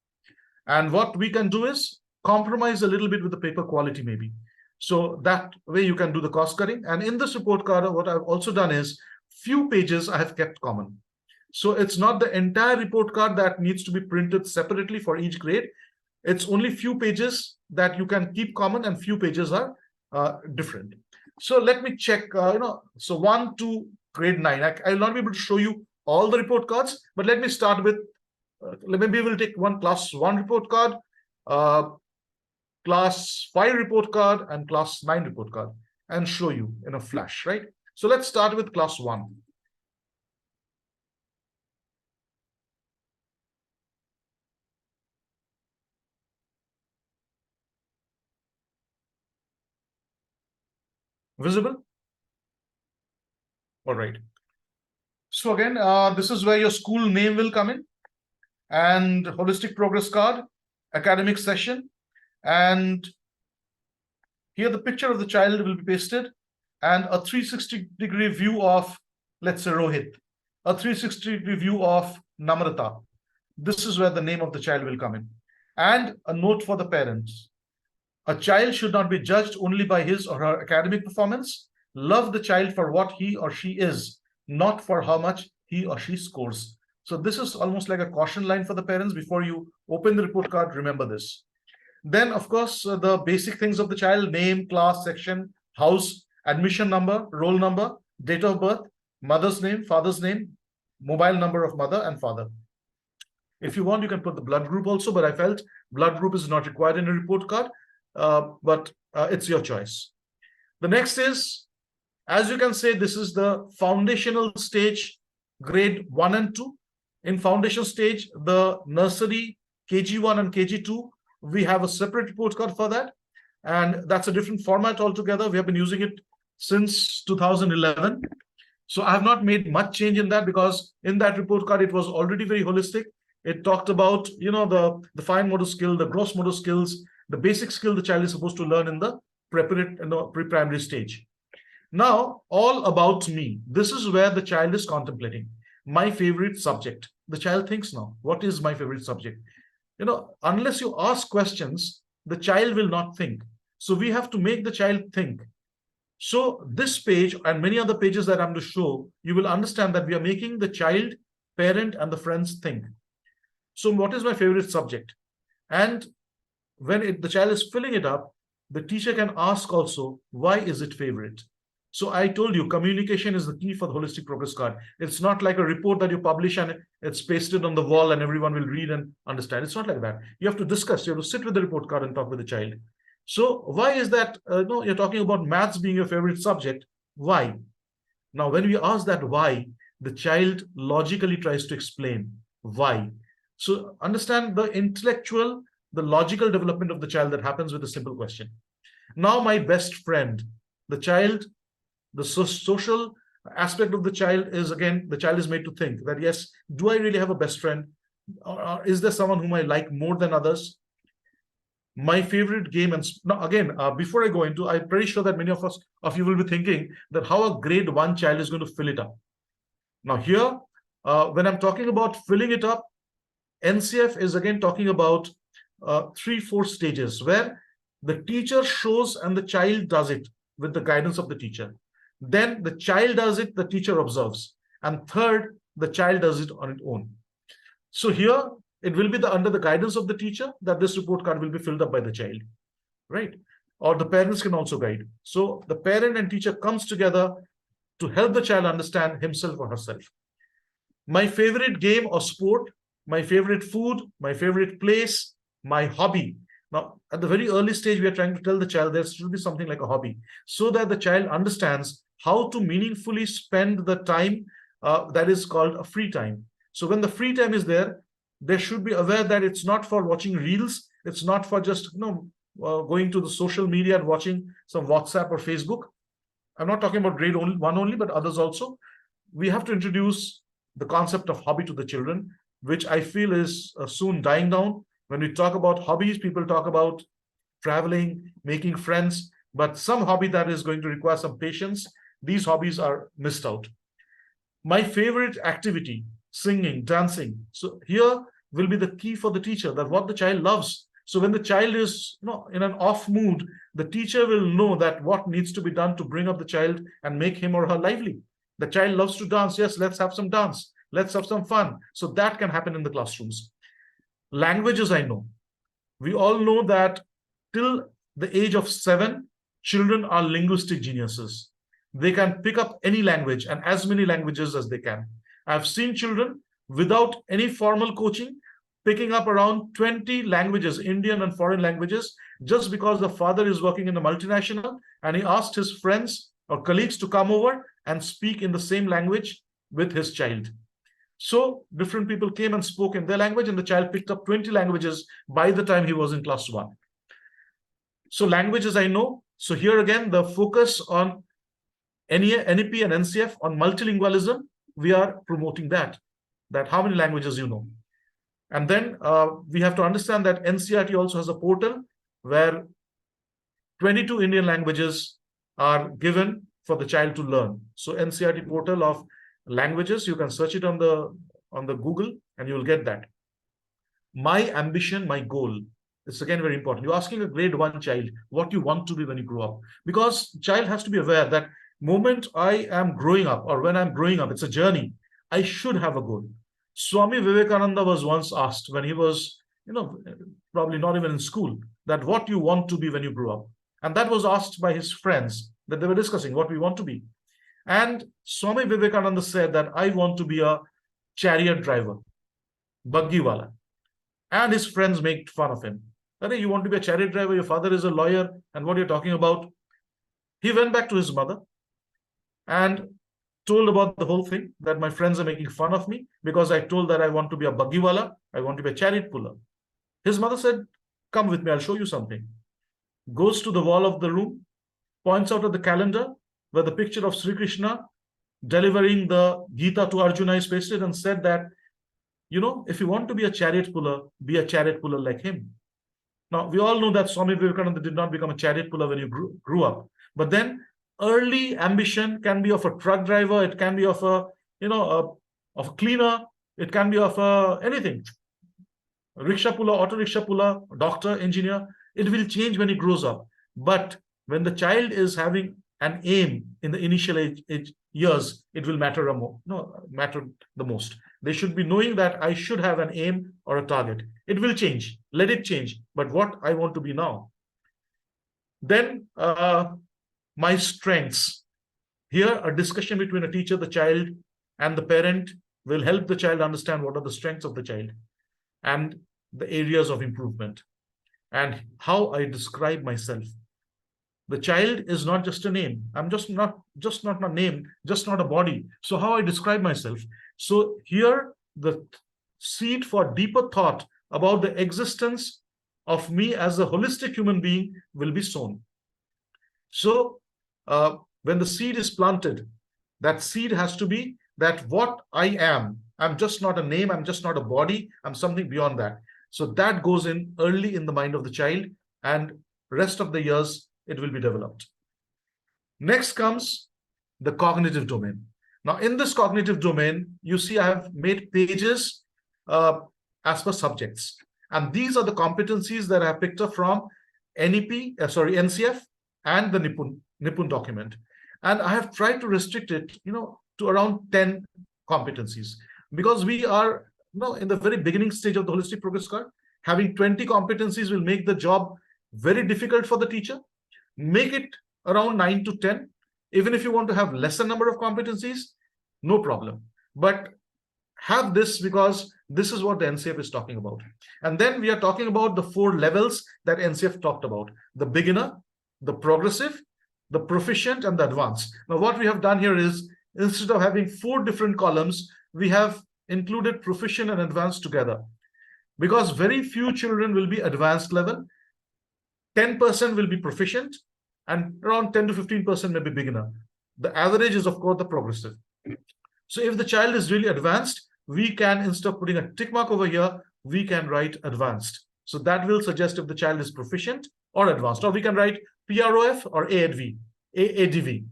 And what we can do is compromise a little bit with the paper quality maybe. So that way you can do the cost cutting. And in this report card, what I've also done is few pages I have kept common. So it's not the entire report card that needs to be printed separately for each grade. It's only few pages that you can keep common, and few pages are different. So let me check, so 1 to grade 9. I'll not be able to show you all the report cards, but let me start with, maybe we'll take one class 1 report card, class 5 report card, and class 9 report card, and show you in a flash, right? So let's start with class 1. Visible? All right. So again, this is where your school name will come in, and holistic progress card, academic session, and here the picture of the child will be pasted, and a 360-degree view of, let's say, Rohit, a 360-degree view of Namrata. This is where the name of the child will come in, and a note for the parents. A child should not be judged only by his or her academic performance. Love the child for what he or she is, not for how much he or she scores. So this is almost like a caution line for the parents. Before you open the report card, remember this. Then, of course, the basic things of the child: name, class, section, house, admission number, roll number, date of birth, mother's name, father's name, mobile number of mother and father. If you want, you can put the blood group also, but I felt blood group is not required in a report card. But it's your choice. The next is, as you can say, this is the foundational stage, grade 1 and 2. In foundation stage, the nursery, KG1 and KG2, we have a separate report card for that. And that's a different format altogether. We have been using it since 2011. So I have not made much change in that, because in that report card, it was already very holistic. It talked about, the fine motor skill, the gross motor skills, the basic skill the child is supposed to learn in the pre-primary stage. Now, all about me. This is where the child is contemplating. My favorite subject. The child thinks now, what is my favorite subject? Unless you ask questions, the child will not think. So we have to make the child think. So this page and many other pages that I'm going to show, you will understand that we are making the child, parent, and the friends think. So what is my favorite subject? And when the child is filling it up, the teacher can ask also, why is it favorite? So I told you, communication is the key for the holistic progress card. It's not like a report that you publish and it's pasted on the wall and everyone will read and understand. It's not like that. You have to discuss. You have to sit with the report card and talk with the child. So why is that? You're talking about maths being your favorite subject. Why? Now, when we ask that why, the child logically tries to explain why. So understand the intellectual, the logical development of the child that happens with a simple question. Now, my best friend, the child, the social aspect of the child is, again, the child is made to think that, yes, do I really have a best friend? Or is there someone whom I like more than others? My favorite game, and now again, before I go into, I'm pretty sure that many of you will be thinking that how a grade 1 child is going to fill it up. Now here, when I'm talking about filling it up, NCF is again talking about 3-4 stages where the teacher shows and the child does it with the guidance of the teacher. Then the child does it, the teacher observes. And third, the child does it on its own. So here, it will be under the guidance of the teacher that this report card will be filled up by the child, right? Or the parents can also guide. So the parent and teacher comes together to help the child understand himself or herself. My favorite game or sport, my favorite food, my favorite place, my hobby. Now, at the very early stage, we are trying to tell the child there should be something like a hobby so that the child understands how to meaningfully spend the time that is called a free time. So when the free time is there, they should be aware that it's not for watching reels. It's not for just going to the social media and watching some WhatsApp or Facebook. I'm not talking about grade 1 only, but others also. We have to introduce the concept of hobby to the children, which I feel is soon dying down. When we talk about hobbies, people talk about traveling, making friends, but some hobby that is going to require some patience, these hobbies are missed out. My favorite activity, singing, dancing. So here will be the key for the teacher, that what the child loves. So when the child is in an off mood, the teacher will know that what needs to be done to bring up the child and make him or her lively. The child loves to dance. Yes, let's have some dance. Let's have some fun. So that can happen in the classrooms. Languages, I know. We all know that till the age of 7, children are linguistic geniuses. They can pick up any language and as many languages as they can. I've seen children without any formal coaching picking up around 20 languages, Indian and foreign languages, just because the father is working in a multinational and he asked his friends or colleagues to come over and speak in the same language with his child. So different people came and spoke in their language and the child picked up 20 languages by the time he was in class 1. So languages I know. So here again, the focus on NEP and NCF on multilingualism, we are promoting that how many languages you know. And then we have to understand that NCERT also has a portal where 22 Indian languages are given for the child to learn. So NCERT portal of languages, you can search it on the Google and you will get that. My ambition, my goal. It's again very important. You're asking a grade 1 child what you want to be when you grow up, because child has to be aware that moment I am growing up or when I'm growing up, it's a journey. I should have a goal. Swami Vivekananda was once asked when he was, probably not even in school, that what you want to be when you grow up. And that was asked by his friends that they were discussing what we want to be. And Swami Vivekananda said that I want to be a chariot driver, Baggiwala. And his friends made fun of him. That you want to be a chariot driver, your father is a lawyer, and what you're talking about. He went back to his mother and told about the whole thing, that my friends are making fun of me because I told that I want to be a Baggiwala, I want to be a chariot puller. His mother said, come with me, I'll show you something. Goes to the wall of the room, points out at the calendar where the picture of Sri Krishna delivering the Gita to Arjuna is pasted, and said that, if you want to be a chariot puller like him. Now, we all know that Swami Vivekananda did not become a chariot puller when he grew up. But then early ambition can be of a truck driver, it can be of a cleaner, it can be of anything. Rickshaw puller, auto rickshaw puller, doctor, engineer. It will change when he grows up. But when the child is having an aim in the initial age years, it will matter the most. They should be knowing that I should have an aim or a target. It will change. Let it change. But what I want to be now. Then my strengths. Here, a discussion between a teacher, the child, and the parent will help the child understand what are the strengths of the child and the areas of improvement and how I describe myself. The child is not just a name. I'm just not a name, just not a body. So how I describe myself. So here, the seed for deeper thought about the existence of me as a holistic human being will be sown. So when the seed is planted, that seed has to be that what I am. I'm just not a name. I'm just not a body. I'm something beyond that. So that goes in early in the mind of the child, and rest of the years, it will be developed. Next comes the cognitive domain. Now, in this cognitive domain, you see I have made pages as per subjects. And these are the competencies that I have picked up from NCF and the Nipun document. And I have tried to restrict it, to around 10 competencies, because we are, in the very beginning stage of the holistic progress card. Having 20 competencies will make the job very difficult for the teacher. Make it around 9 to 10. Even if you want to have lesser number of competencies, no problem. But have this, because this is what the NCF is talking about. And then we are talking about the 4 levels that NCF talked about: the beginner, the progressive, the proficient, and the advanced. Now, what we have done here is, instead of having 4 different columns, we have included proficient and advanced together, because very few children will be advanced level. 10% will be proficient, and around 10 to 15% may be beginner. The average is, of course, the progressive. So if the child is really advanced, we can, instead of putting a tick mark over here, we can write advanced. So that will suggest if the child is proficient or advanced, or we can write PROF or ADV.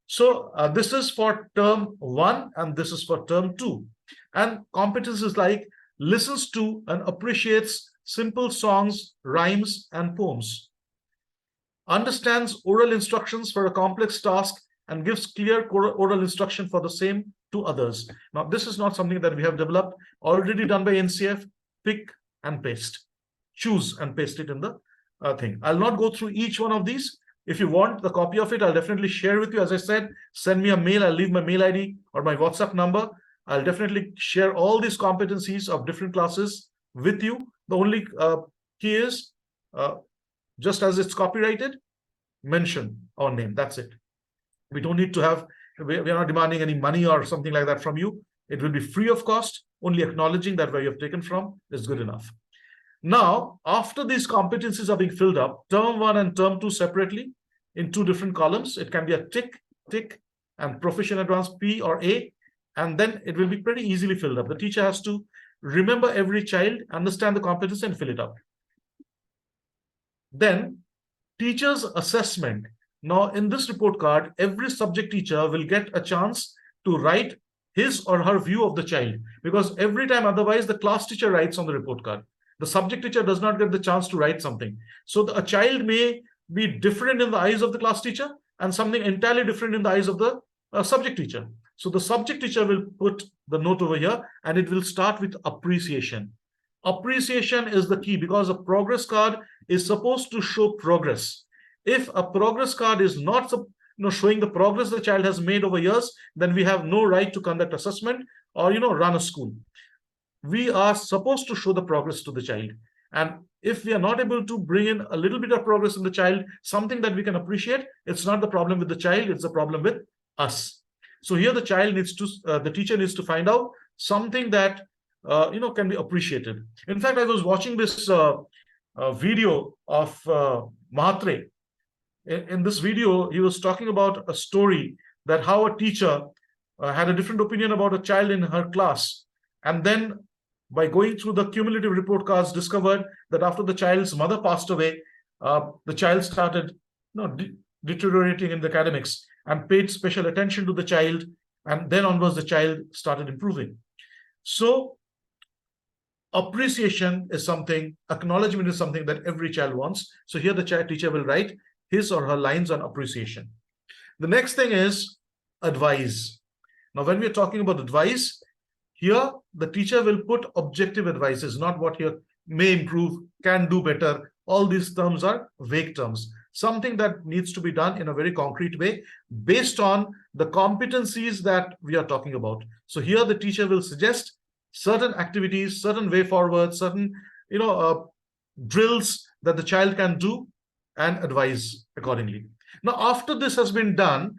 So this is for term 1 and this is for term 2. And competencies like listens to and appreciates simple songs, rhymes, and poems, understands oral instructions for a complex task and gives clear oral instruction for the same to others. Now, this is not something that we have developed, already done by NCF. Pick and paste, choose and paste it in the thing. I'll not go through each one of these. If you want the copy of it, I'll definitely share with you. As I said, send me a mail. I'll leave my mail ID or my WhatsApp number. I'll definitely share all these competencies of different classes with you. The only key is, just as it's copyrighted, mention our name. That's it. We don't need to have, we are not demanding any money or something like that from you. It will be free of cost. Only acknowledging that where you have taken from is good enough. Now, after these competencies are being filled up, term 1 and term 2 separately in 2 different columns. It can be a tick, and proficient, advanced, P or A, and then it will be pretty easily filled up. The teacher has to remember every child, understand the competency, and fill it up. Then, teacher's assessment. Now, in this report card, every subject teacher will get a chance to write his or her view of the child, because every time otherwise the class teacher writes on the report card. The subject teacher does not get the chance to write something. So a child may be different in the eyes of the class teacher and something entirely different in the eyes of the subject teacher. So the subject teacher will put the note over here, and it will start with appreciation. Appreciation is the key, because a progress card is supposed to show progress. If a progress card is not showing the progress the child has made over years, then we have no right to conduct assessment or run a school. We are supposed to show the progress to the child. And if we are not able to bring in a little bit of progress in the child, something that we can appreciate, it's not the problem with the child, it's the problem with us. So here the child needs to, the teacher needs to find out something that, can be appreciated. In fact, I was watching this video of Mahatre. In this video, he was talking about a story that how a teacher had a different opinion about a child in her class. And then by going through the cumulative report cards, discovered that after the child's mother passed away, the child started deteriorating in the academics, and paid special attention to the child. And then onwards, the child started improving. So appreciation is something, acknowledgement is something that every child wants. So here the teacher will write his or her lines on appreciation. The next thing is advise. Now, when we're talking about advice, here the teacher will put objective advices, not what here may improve, can do better. All these terms are vague terms. Something that needs to be done in a very concrete way based on the competencies that we are talking about. So here the teacher will suggest certain activities, certain way forward, certain drills that the child can do, and advise accordingly. Now, after this has been done,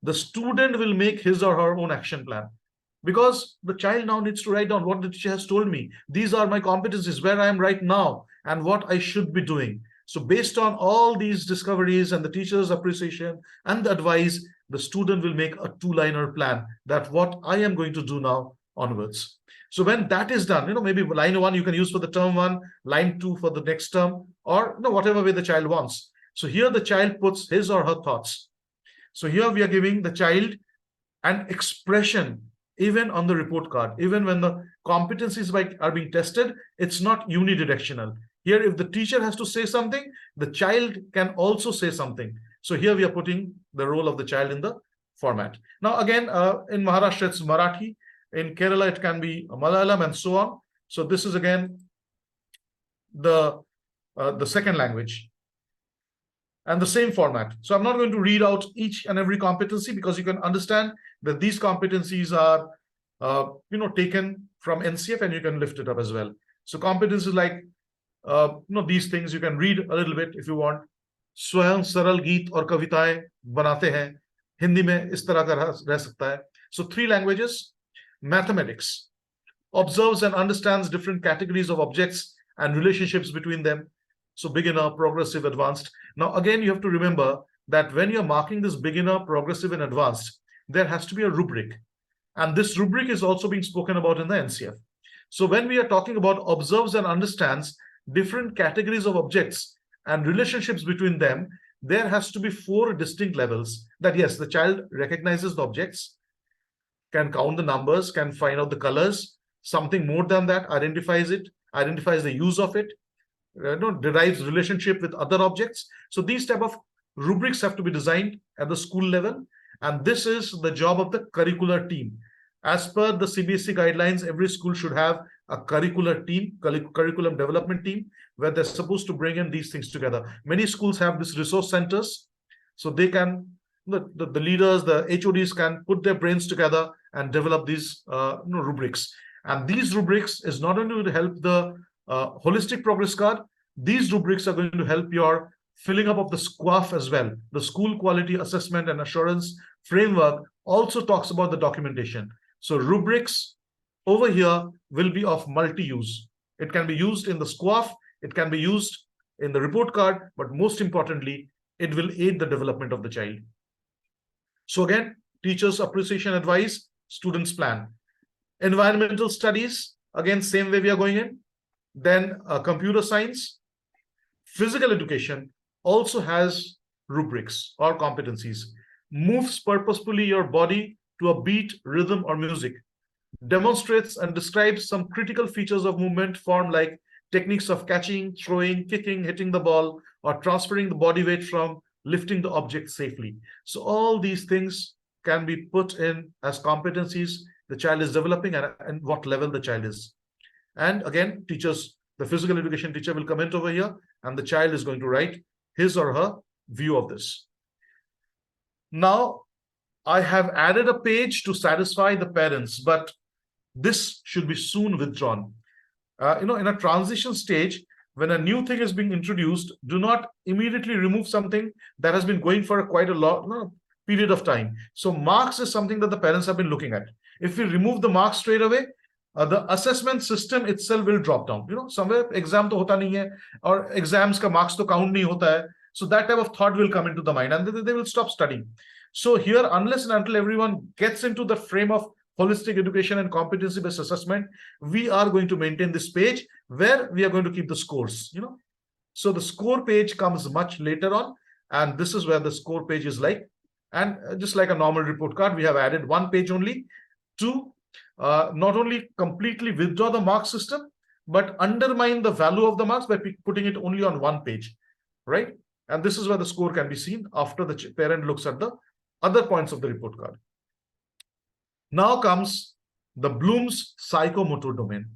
the student will make his or her own action plan, because the child now needs to write down what the teacher has told me. These are my competencies, where I am right now, and what I should be doing. So based on all these discoveries and the teacher's appreciation and the advice, the student will make a 2-liner plan that what I am going to do now onwards. So when that is done, maybe line 1 you can use for the term 1, line 2 for the next term, or whatever way the child wants. So here the child puts his or her thoughts. So here we are giving the child an expression even on the report card, even when the competencies are being tested, it's not unidirectional. Here, if the teacher has to say something, the child can also say something. So here we are putting the role of the child in the format. Now, again, in Maharashtra, it's Marathi. In Kerala, it can be Malayalam and so on. So this is again the second language and the same format. So I'm not going to read out each and every competency because you can understand that these competencies are taken from NCF and you can lift it up as well. So competencies like these things you can read a little bit if you want. स्वयं सरल गीत और कविताएं बनाते हैं, हिंदी में इस तरह का रह सकता है. So 3 languages. Mathematics observes and understands different categories of objects and relationships between them. So beginner, progressive, advanced. Now again, you have to remember that when you're marking this beginner, progressive, and advanced, there has to be a rubric. And this rubric is also being spoken about in the NCF. So when we are talking about observes and understands different categories of objects and relationships between them, there has to be 4 distinct levels. That yes, the child recognizes the objects, can count the numbers, can find out the colors, something more than that, identifies it, identifies the use of it, derives relationship with other objects. So these type of rubrics have to be designed at the school level, and this is the job of the curricular team. As per the CBSE guidelines, every school should have a curricular team, curriculum development team, where they're supposed to bring in these things together. Many schools have these resource centers, so they can, the leaders, the HODs can put their brains together and develop these rubrics. And these rubrics is not only to help the holistic progress card, these rubrics are going to help your filling up of the SQAF as well. The School Quality Assessment and Assurance Framework also talks about the documentation. So rubrics over here will be of multi-use. It can be used in the SQAF, it can be used in the report card, but most importantly, it will aid the development of the child. So again, teachers' appreciation advice, students' plan. Environmental studies, again, same way we are going in. Then computer science. Physical education also has rubrics or competencies. Moves purposefully your body to a beat, rhythm, or music. Demonstrates and describes some critical features of movement form like techniques of catching, throwing, kicking, hitting the ball, or transferring the body weight from lifting the object safely. So all these things can be put in as competencies the child is developing and what level the child is. And again, teachers, the physical education teacher will comment over here and the child is going to write his or her view of this. Now, I have added a page to satisfy the parents, but this should be soon withdrawn. In a transition stage, when a new thing is being introduced, do not immediately remove something that has been going for quite a long period of time. So marks is something that the parents have been looking at. If we remove the marks straight away, the assessment system itself will drop down. Somewhere exam to hota nahi hai, or exams ka marks to count nahi hota hai. So that type of thought will come into the mind and they will stop studying. So here, unless and until everyone gets into the frame of holistic education and competency-based assessment, we are going to maintain this page where we are going to keep the scores. So the score page comes much later on, and this is where the score page is like. And just like a normal report card, we have added one page only to not only completely withdraw the mark system, but undermine the value of the marks by putting it only on one page, right? And this is where the score can be seen after the parent looks at the other points of the report card. Now comes the Bloom's psychomotor domain.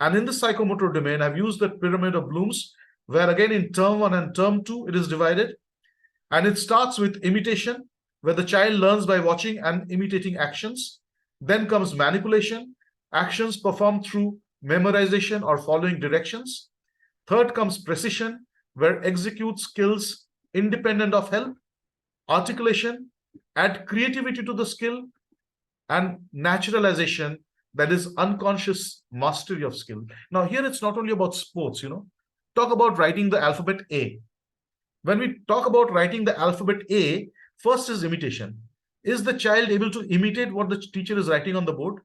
And in the psychomotor domain, I've used the pyramid of Bloom's, where again in term 1 and term 2, it is divided. And it starts with imitation, where the child learns by watching and imitating actions. Then comes manipulation, actions performed through memorization or following directions. Third comes precision, where execute skills independent of help. Articulation, add creativity to the skill. And naturalization, that is unconscious mastery of skill. Now here it's not only about sports, talk about writing the alphabet A. When we talk about writing the alphabet A, first is imitation. Is the child able to imitate what the teacher is writing on the board?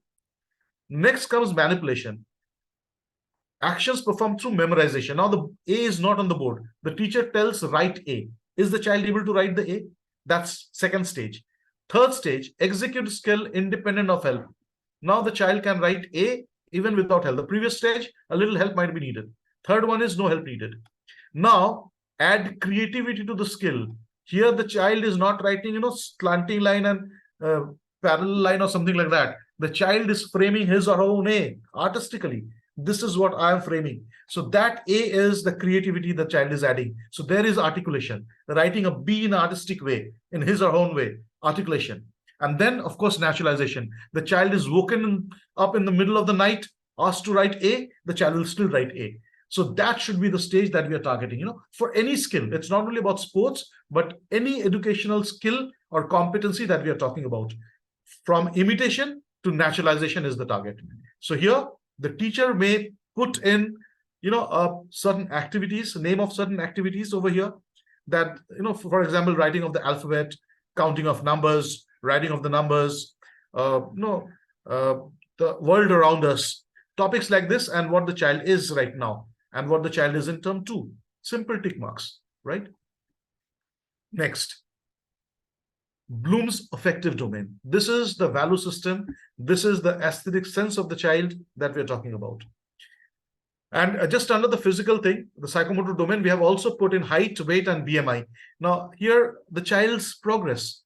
Next comes manipulation. Actions performed through memorization. Now the A is not on the board. The teacher tells write A. Is the child able to write the A? That's second stage. Third stage, execute skill independent of help. Now the child can write A even without help. The previous stage, a little help might be needed. Third one is no help needed. Now add creativity to the skill. Here the child is not writing, slanting line and parallel line or something like that. The child is framing his or her own A artistically. This is what I am framing. So that A is the creativity the child is adding. So there is articulation, writing a B in an artistic way, in his or her own way, articulation. And then, of course, naturalization. The child is woken up in the middle of the night, asked to write A, the child will still write A. So that should be the stage that we are targeting, for any skill. It's not only about sports, but any educational skill or competency that we are talking about. From imitation to naturalization is the target. So here, the teacher may put in, certain activities, name of certain activities over here that, for example, writing of the alphabet, counting of numbers, writing of the numbers, the world around us, topics like this, and what the child is right now, and what the child is in term 2. Simple tick marks, right? Next, Bloom's affective domain. This is the value system. This is the aesthetic sense of the child that we're talking about. And just under the physical thing, the psychomotor domain, we have also put in height, weight, and BMI. Now, here, the child's progress.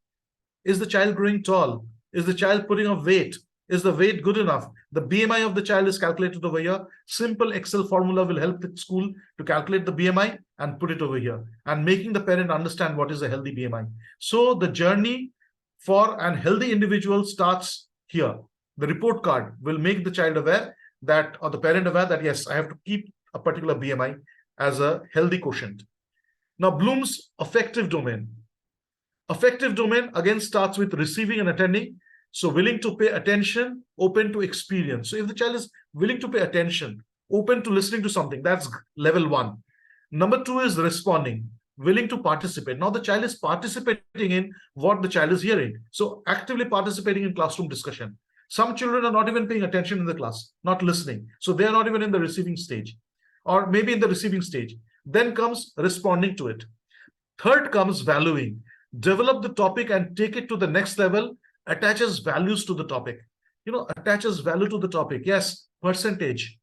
Is the child growing tall? Is the child putting on weight? Is the weight good enough? The BMI of the child is calculated over here. Simple Excel formula will help the school to calculate the BMI and put it over here, and making the parent understand what is a healthy BMI. So the journey for an healthy individual starts here. The report card will make the child aware that, or the parent aware that, yes, I have to keep a particular BMI as a healthy quotient. Now, Bloom's affective domain. Affective domain again starts with receiving and attending. So willing to pay attention, open to experience. So if the child is willing to pay attention, open to listening to something, that's level 1. Number 2 is responding, willing to participate. Now the child is participating in what the child is hearing. So actively participating in classroom discussion. Some children are not even paying attention in the class, not listening. So they are not even in the receiving stage, or maybe in the receiving stage. Then comes responding to it. Third comes valuing. Develop the topic and take it to the next level. Attaches values to the topic, attaches value to the topic. Yes, percentage.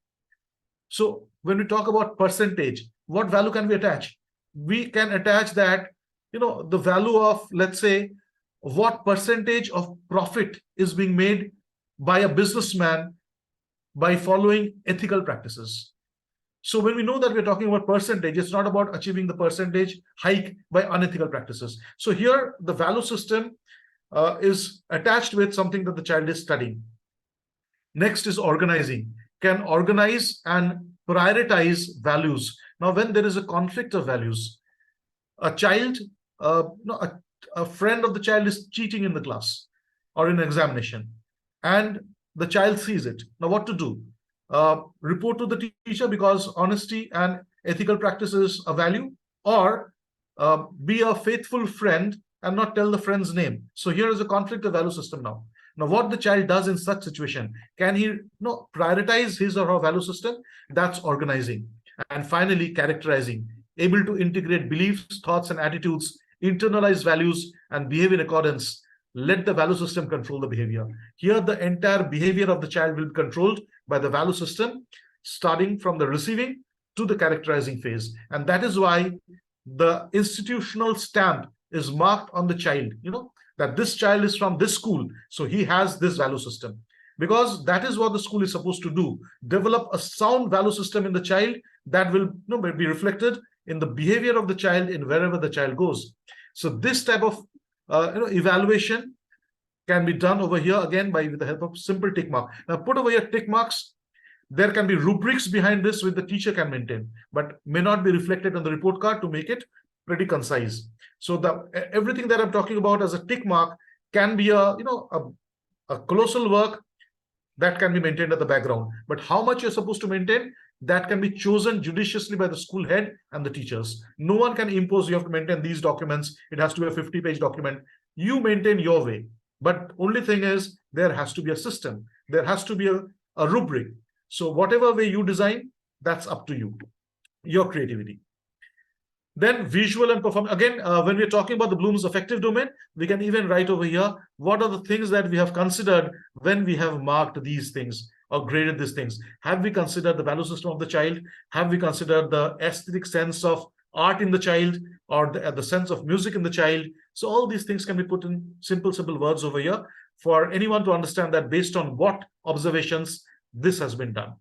So when we talk about percentage, what value can we attach? We can attach that, the value of, let's say, what percentage of profit is being made by a businessman by following ethical practices. So when we know that we're talking about percentage, it's not about achieving the percentage hike by unethical practices. So here, the value system is attached with something that the child is studying. Next is organizing. Can organize and prioritize values. Now, when there is a conflict of values, a child, a friend of the child is cheating in the class or in examination, and the child sees it. Now, what to do? Report to the teacher because honesty and ethical practice is a value, or be a faithful friend and not tell the friend's name. So here is a conflict of value system now. Now, what the child does in such situation, can he prioritize his or her value system? That's organizing. And finally, characterizing, able to integrate beliefs, thoughts, and attitudes, internalize values, and behave in accordance. Let the value system control the behavior. Here, the entire behavior of the child will be controlled by the value system, starting from the receiving to the characterizing phase. And that is why the institutional stamp is marked on the child, that this child is from this school, so he has this value system. Because that is what the school is supposed to do, develop a sound value system in the child that will be reflected in the behavior of the child in wherever the child goes. So this type of evaluation can be done over here again with the help of simple tick mark. Now put over here tick marks. There can be rubrics behind this which the teacher can maintain, but may not be reflected on the report card to make it pretty concise. So everything that I'm talking about as a tick mark can be a colossal work that can be maintained at the background. But how much you're supposed to maintain, that can be chosen judiciously by the school head and the teachers. No one can impose you have to maintain these documents. It has to be a 50-page document. You maintain your way. But only thing is, there has to be a system. There has to be a rubric. So whatever way you design, that's up to you, your creativity. Then visual and perform. Again, when we're talking about the Bloom's affective domain, we can even write over here, what are the things that we have considered when we have marked these things or graded these things? Have we considered the value system of the child? Have we considered the aesthetic sense of art in the child, or the sense of music in the child? So all these things can be put in simple words over here for anyone to understand that based on what observations this has been done.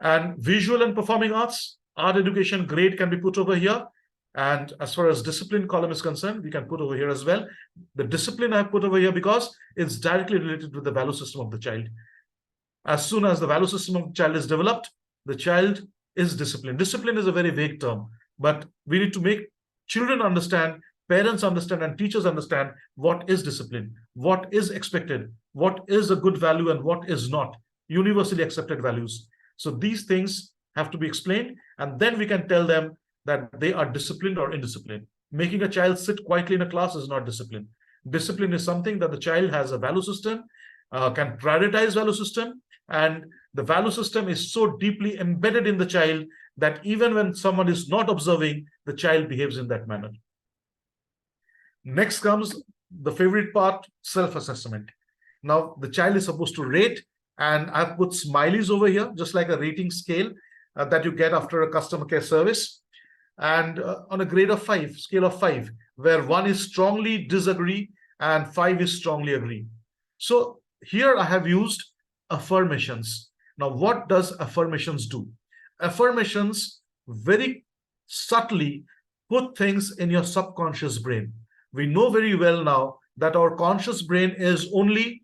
And visual and performing arts, art education grade can be put over here. And as far as discipline column is concerned, we can put over here as well. The discipline I have put over here because it's directly related with the value system of the child. As soon as the value system of the child is developed, the child is disciplined. Discipline is a very vague term, but we need to make children understand, parents understand, and teachers understand what is discipline, what is expected, what is a good value and what is not, universally accepted values. So these things have to be explained, and then we can tell them that they are disciplined or indisciplined. Making a child sit quietly in a class is not discipline. Discipline is something that the child has a value system, can prioritize value system, and the value system is so deeply embedded in the child that even when someone is not observing, the child behaves in that manner. Next comes the favorite part, self-assessment. Now, the child is supposed to rate, and I've put smileys over here, just like a rating scale that you get after a customer care service. And on a grade of 5, scale of 5, where 1 is strongly disagree and 5 is strongly agree. So here I have used affirmations. Now, what does affirmations do? Affirmations very subtly put things in your subconscious brain. We know very well now that our conscious brain is only,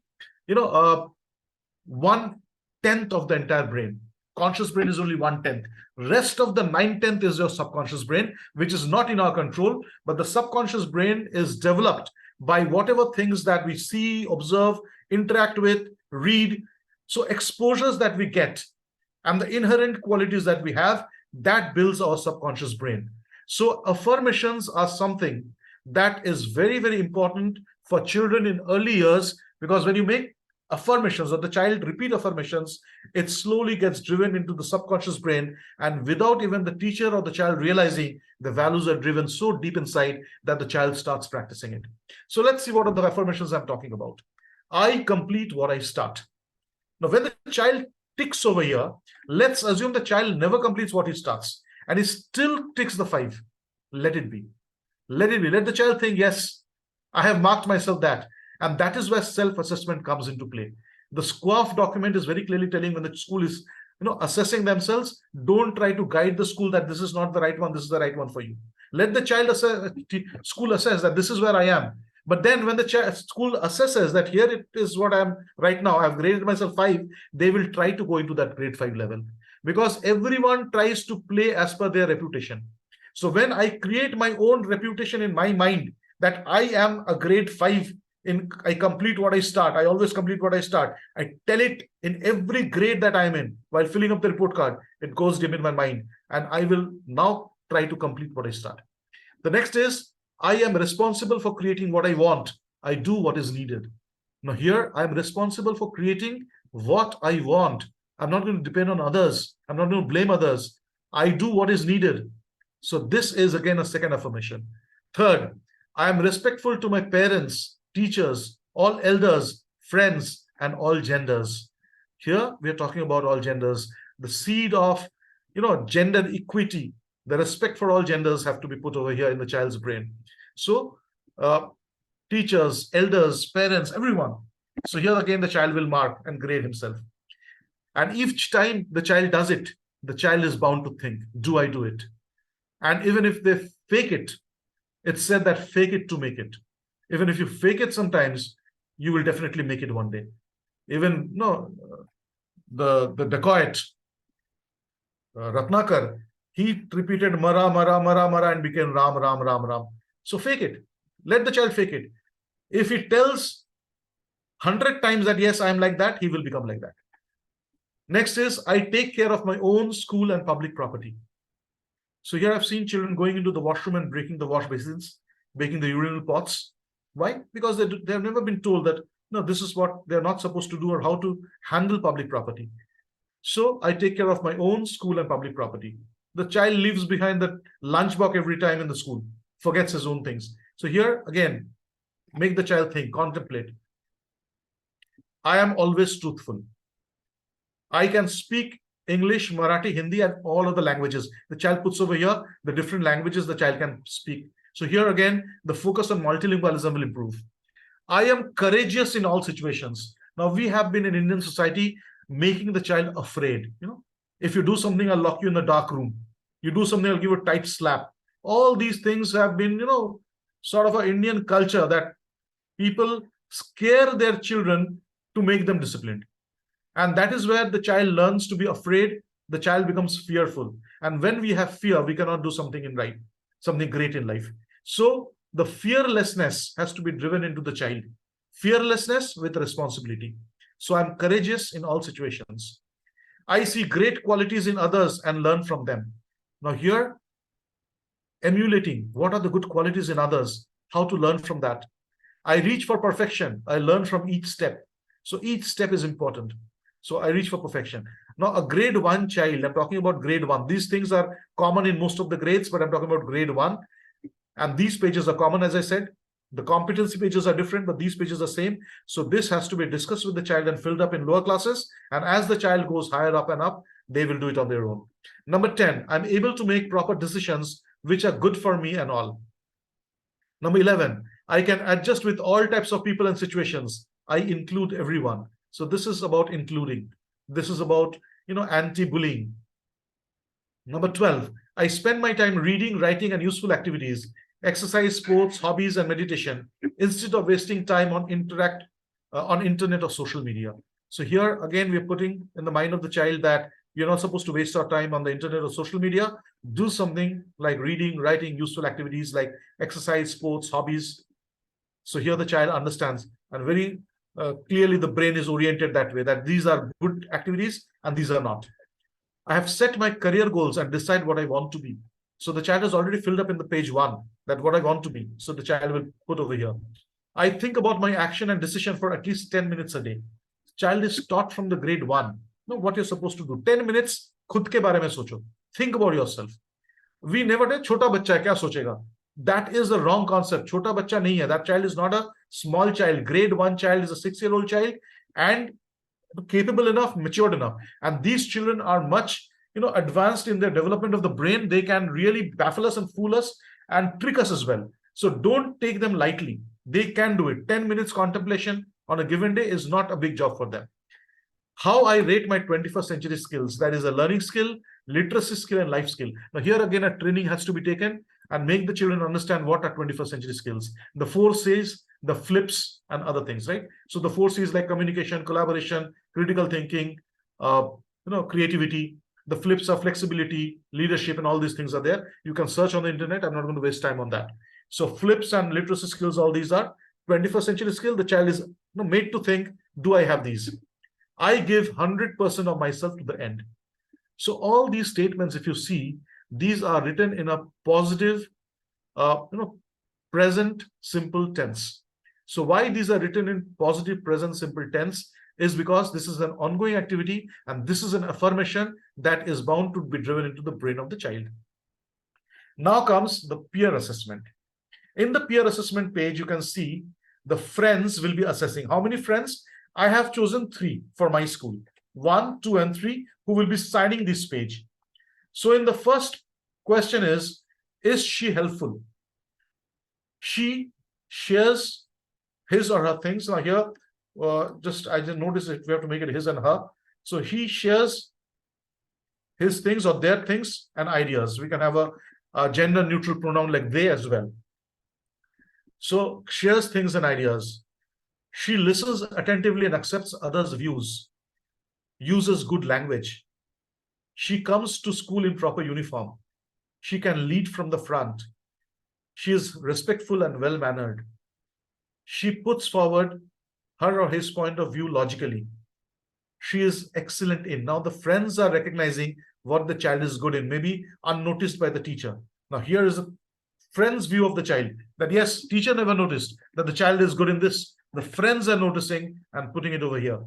1/10 of the entire brain. Conscious brain is only 1/10. Rest of the 9/10 is your subconscious brain, which is not in our control, but the subconscious brain is developed by whatever things that we see, observe, interact with, read. So exposures that we get and the inherent qualities that we have, that builds our subconscious brain. So affirmations are something that is very, very important for children in early years, because when you make affirmations or the child repeat affirmations, it slowly gets driven into the subconscious brain, and without even the teacher or the child realizing, the values are driven so deep inside that the child starts practicing it. So let's see what are the affirmations I'm talking about. I complete what I start. Now, when the child ticks over here, let's assume the child never completes what he starts and he still ticks the 5. Let it be. Let it be. Let the child think, yes, I have marked myself that. And that is where self-assessment comes into play. The SQUAF document is very clearly telling when the school is assessing themselves, don't try to guide the school that this is not the right one, this is the right one for you. Let the child school assess that this is where I am. But then when the school assesses that here it is what I am right now, I've graded myself 5, they will try to go into that grade 5 level, because everyone tries to play as per their reputation. So when I create my own reputation in my mind that I am a grade 5, I complete what I start, I always complete what I start, I tell it in every grade that I'm in while filling up the report card, it goes deep in my mind, and I will now try to complete what I start. The next is, I am responsible for creating what I want. I do what is needed. Now here, I'm responsible for creating what I want. I'm not going to depend on others. I'm not going to blame others. I do what is needed. So this is again a second affirmation. Third, I am respectful to my parents, teachers, all elders, friends, and all genders. Here, we are talking about all genders. The seed of, gender equity, the respect for all genders have to be put over here in the child's brain. So teachers, elders, parents, everyone. So here again, the child will mark and grade himself. And each time the child does it, the child is bound to think, do I do it? And even if they fake it, it's said that fake it to make it. Even if you fake it sometimes, you will definitely make it one day. Even the dacoit, Ratnakar, he repeated Mara, Mara, Mara, Mara and became Ram, Ram, Ram, Ram. So fake it. Let the child fake it. If he tells 100 times that, yes, I am like that, he will become like that. Next is, I take care of my own school and public property. So here I've seen children going into the washroom and breaking the wash basins, breaking the urinal pots. Why? Because they have never been told that, no, this is what they're not supposed to do or how to handle public property. So I take care of my own school and public property. The child leaves behind the lunchbox every time in the school, forgets his own things. So here again, make the child think, contemplate. I am always truthful. I can speak English, Marathi, Hindi, and all other languages. The child puts over here the different languages the child can speak. So here again, the focus on multilingualism will improve. I am courageous in all situations. Now, we have been in Indian society making the child afraid. If you do something, I'll lock you in a dark room. You do something, I'll give you a tight slap. All these things have been, sort of an Indian culture that people scare their children to make them disciplined. And that is where the child learns to be afraid. The child becomes fearful. And when we have fear, we cannot do something great in life. So the fearlessness has to be driven into the child. Fearlessness with responsibility. So I'm courageous in all situations. I see great qualities in others and learn from them. Now here, emulating what are the good qualities in others, how to learn from that. I reach for perfection. I learn from each step. So each step is important. So I reach for perfection. Now, a grade 1 child, I'm talking about grade 1. These things are common in most of the grades, but I'm talking about grade 1. And these pages are common, as I said. The competency pages are different, but these pages are same. So this has to be discussed with the child and filled up in lower classes. And as the child goes higher up and up, they will do it on their own. Number 10, I'm able to make proper decisions which are good for me and all. Number 11, I can adjust with all types of people and situations. I include everyone. So this is about including. This is about, anti-bullying. Number 12, I spend my time reading, writing, and useful activities, exercise, sports, hobbies, and meditation, instead of wasting time on internet or social media. So here, again, we're putting in the mind of the child that you're not supposed to waste our time on the internet or social media. Do something like reading, writing, useful activities like exercise, sports, hobbies. So here the child understands, and very clearly the brain is oriented that way, that these are good activities and these are not. I have set my career goals and decide what I want to be. So the child has already filled up in the page 1 that what I want to be. So the child will put over here. I think about my action and decision for at least 10 minutes a day. Child is taught from the grade 1. What you're supposed to do. 10 minutes, khud ke baare mein socho. Think about yourself. We never did chota bachcha hai, kya sochega? That is the wrong concept. Chota bachcha nahi hai. That child is not a small child. Grade 1 child is a 6-year-old child and capable enough, matured enough. And these children are much, advanced in their development of the brain. They can really baffle us and fool us and trick us as well. So don't take them lightly. They can do it. 10 minutes contemplation on a given day is not a big job for them. How I rate my 21st century skills. That is a learning skill, literacy skill, and life skill. Now here again, a training has to be taken and make the children understand what are 21st century skills. The 4 C's, the flips, and other things, right? So the 4 C's like communication, collaboration, critical thinking, creativity. The flips are flexibility, leadership, and all these things are there. You can search on the internet. I'm not going to waste time on that. So flips and literacy skills, all these are 21st century skill. The child is made to think, do I have these? I give 100% of myself to the end. So all these statements, if you see, these are written in a positive, present simple tense. So why these are written in positive present simple tense is because this is an ongoing activity and this is an affirmation that is bound to be driven into the brain of the child. Now comes the peer assessment. In the peer assessment page, you can see the friends will be assessing. How many friends? I have chosen 3 for my school. 1, 2, and 3 who will be signing this page. So in the first question is she helpful? She shares his or her things. Now here, I just noticed that we have to make it his and her. So he shares his things or their things and ideas. We can have a gender neutral pronoun like they as well. So shares things and ideas. She listens attentively and accepts others' views. Uses good language. She comes to school in proper uniform. She can lead from the front. She is respectful and well-mannered. She puts forward her or his point of view logically. She is excellent in. Now the friends are recognizing what the child is good in, maybe unnoticed by the teacher. Now here is a friend's view of the child, that yes, teacher never noticed that the child is good in this. The friends are noticing and putting it over here.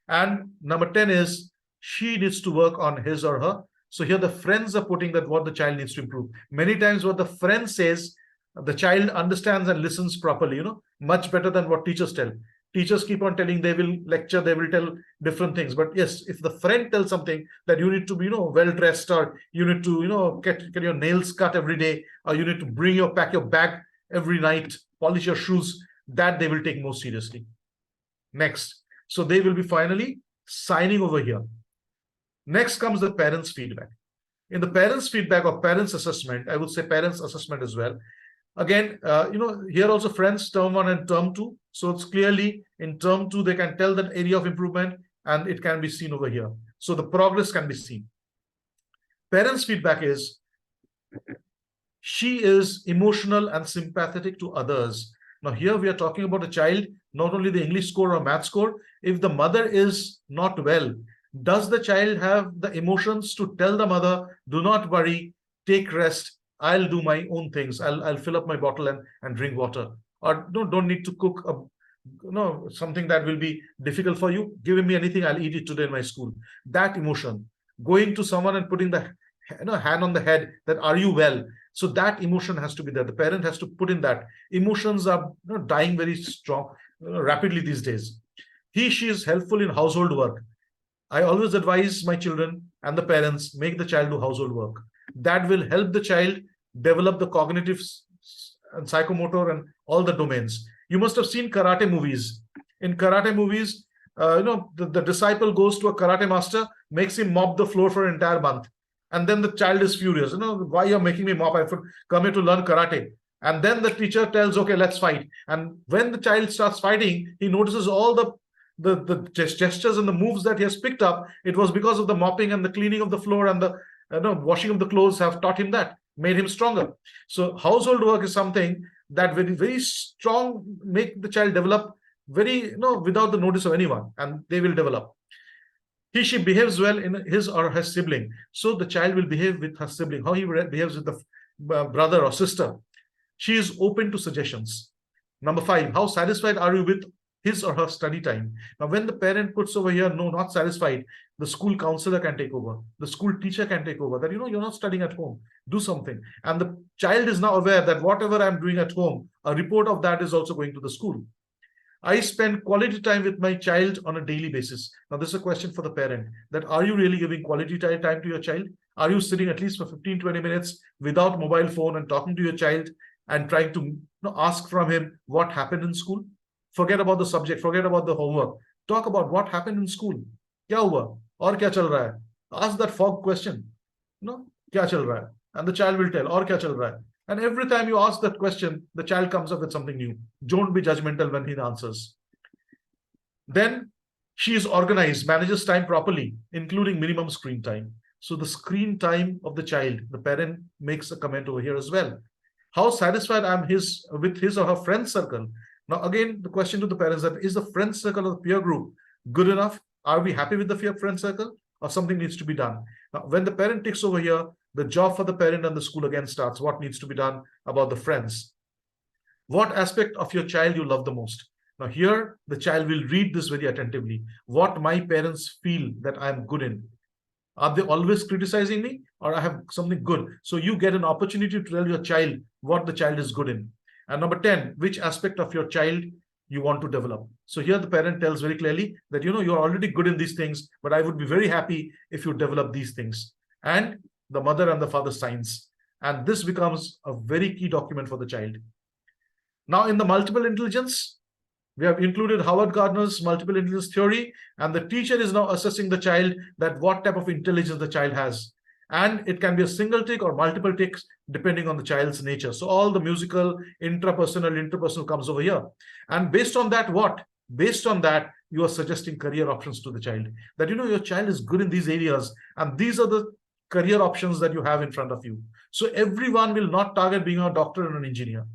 And number 10 is she needs to work on his or her So here the friends are putting that what the child needs to improve. Many times what the friend says, the child understands and listens properly, much better than what teachers tell. Teachers keep on telling, they will lecture, they will tell different things. But yes, if the friend tells something that you need to be, well dressed, or you need to, get your nails cut every day, or you need to pack your bag every night, polish your shoes, that they will take more seriously. Next. So they will be finally signing over here. Next comes the parents' feedback. In the parents' feedback or parents' assessment, I would say parents' assessment as well. Again, here also friends, term 1 and term 2. So it's clearly in term 2, they can tell that area of improvement and it can be seen over here. So the progress can be seen. Parents' feedback is, she is emotional and sympathetic to others. Now here we are talking about a child, not only the English score or math score. If the mother is not well, does the child have the emotions to tell the mother, do not worry, take rest, I'll do my own things, I'll fill up my bottle and drink water, or no, don't need to cook something that will be difficult for you, give me anything, I'll eat it today in my school. That emotion, going to someone and putting the hand on the head, that are you well? So that emotion has to be there. The parent has to put in that. Emotions are dying very strong, rapidly these days. She is helpful in household work. I always advise my children and the parents, make the child do household work. That will help the child develop the cognitive and psychomotor and all the domains. You must have seen karate movies. In karate movies, the disciple goes to a karate master, makes him mop the floor for an entire month. And then the child is furious. Why you're making me mop? I've come here to learn karate. And then the teacher tells, okay, let's fight. And when the child starts fighting, he notices all the gestures and the moves that he has picked up. It was because of the mopping and the cleaning of the floor and the washing of the clothes have taught him that, made him stronger. So household work is something that very, very strong, make the child develop very, without the notice of anyone, and they will develop. She behaves well in his or her sibling. So the child will behave with her sibling, how he behaves with the brother or sister. She is open to suggestions. Number 5, how satisfied are you with his or her study time? Now, when the parent puts over here, no, not satisfied, the school counselor can take over. The school teacher can take over. That, you're not studying at home. Do something. And the child is now aware that whatever I'm doing at home, a report of that is also going to the school. I spend quality time with my child on a daily basis. Now, this is a question for the parent, that are you really giving quality time to your child? Are you sitting at least for 15-20 minutes without mobile phone and talking to your child and trying to ask from him what happened in school? Forget about the subject, forget about the homework. Talk about what happened in school. Kya hua? Aur kya chal raha hai? Ask that fog question. Kya chal raha hai? And the child will tell, aur kya chal raha hai? And every time you ask that question, the child comes up with something new. Don't be judgmental when he answers. Then she is organized, manages time properly, including minimum screen time. So the screen time of the child, the parent makes a comment over here as well. How satisfied I am with his or her friend circle. Now, again, the question to the parents, that is the friend circle or the peer group good enough? Are we happy with the friend circle, or something needs to be done? Now, when the parent ticks over here, the job for the parent and the school again starts. What needs to be done about the friends? What aspect of your child you love the most? Now here, the child will read this very attentively. What my parents feel that I'm good in. Are they always criticizing me, or I have something good? So you get an opportunity to tell your child what the child is good in. And number 10, which aspect of your child you want to develop. So here the parent tells very clearly that, you're already good in these things, but I would be very happy if you develop these things. And the mother and the father signs. And this becomes a very key document for the child. Now, in the multiple intelligence, we have included Howard Gardner's multiple intelligence theory, and the teacher is now assessing the child that what type of intelligence the child has. And it can be a single tick or multiple ticks depending on the child's nature. So all the musical, interpersonal comes over here. And based on that, Based on that, you are suggesting career options to the child. That, your child is good in these areas, and these are the career options that you have in front of you. So everyone will not target being a doctor and an engineer.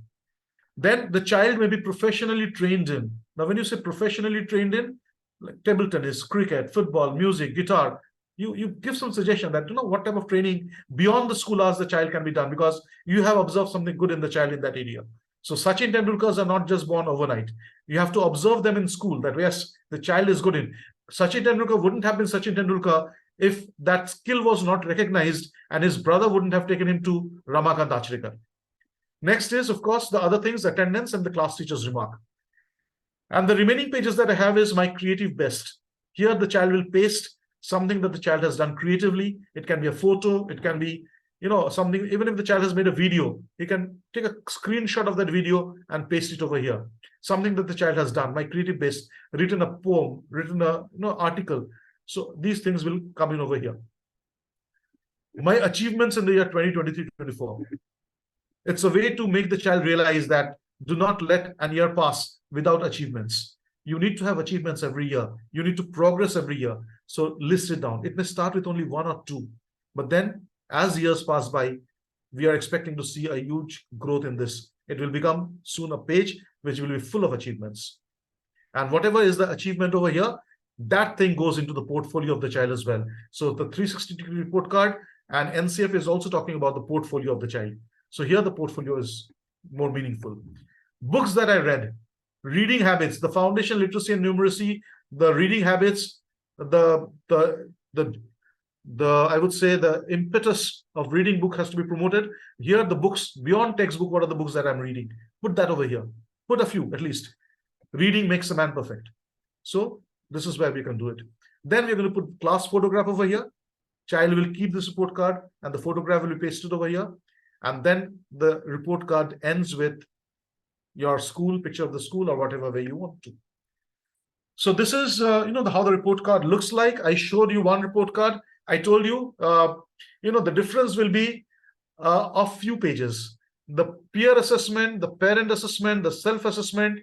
Then the child may be professionally trained in. Now, when you say professionally trained in, like table tennis, cricket, football, music, guitar, you give some suggestion that, what type of training beyond the school hours the child can be done, because you have observed something good in the child in that area. So Sachin Tendulkars are not just born overnight. You have to observe them in school, that yes, the child is good in. Sachin Tendulkar wouldn't have been Sachin Tendulkar if that skill was not recognized and his brother wouldn't have taken him to Ramakant Achrikar. Next is, of course, the other things, attendance and the class teacher's remark. And the remaining pages that I have is my creative best. Here, the child will paste something that the child has done creatively. It can be a photo, it can be, something, even if the child has made a video, he can take a screenshot of that video and paste it over here. Something that the child has done, my creative best, written a poem, written a article. So these things will come in over here. My achievements in the year 2023-24. It's a way to make the child realize that do not let an year pass without achievements. You need to have achievements every year. You need to progress every year. So list it down. It may start with only 1 or 2, but then as years pass by, we are expecting to see a huge growth in this. It will become soon a page which will be full of achievements. And whatever is the achievement over here, that thing goes into the portfolio of the child as well. So the 360-degree report card, and NCF is also talking about the portfolio of the child. So here the portfolio is more meaningful. Books that I read, reading habits, the foundation literacy and numeracy, the reading habits, I would say the impetus of reading book has to be promoted. Here the books beyond textbook, what are the books that I'm reading? Put that over here. Put a few at least. Reading makes a man perfect. So this is where we can do it. Then we're going to put class photograph over here. Child will keep this report card and the photograph will be pasted over here. And then the report card ends with your school, picture of the school or whatever way you want to. So this is, how the report card looks like. I showed you one report card. I told you, the difference will be a few pages. The peer assessment, the parent assessment, the self-assessment,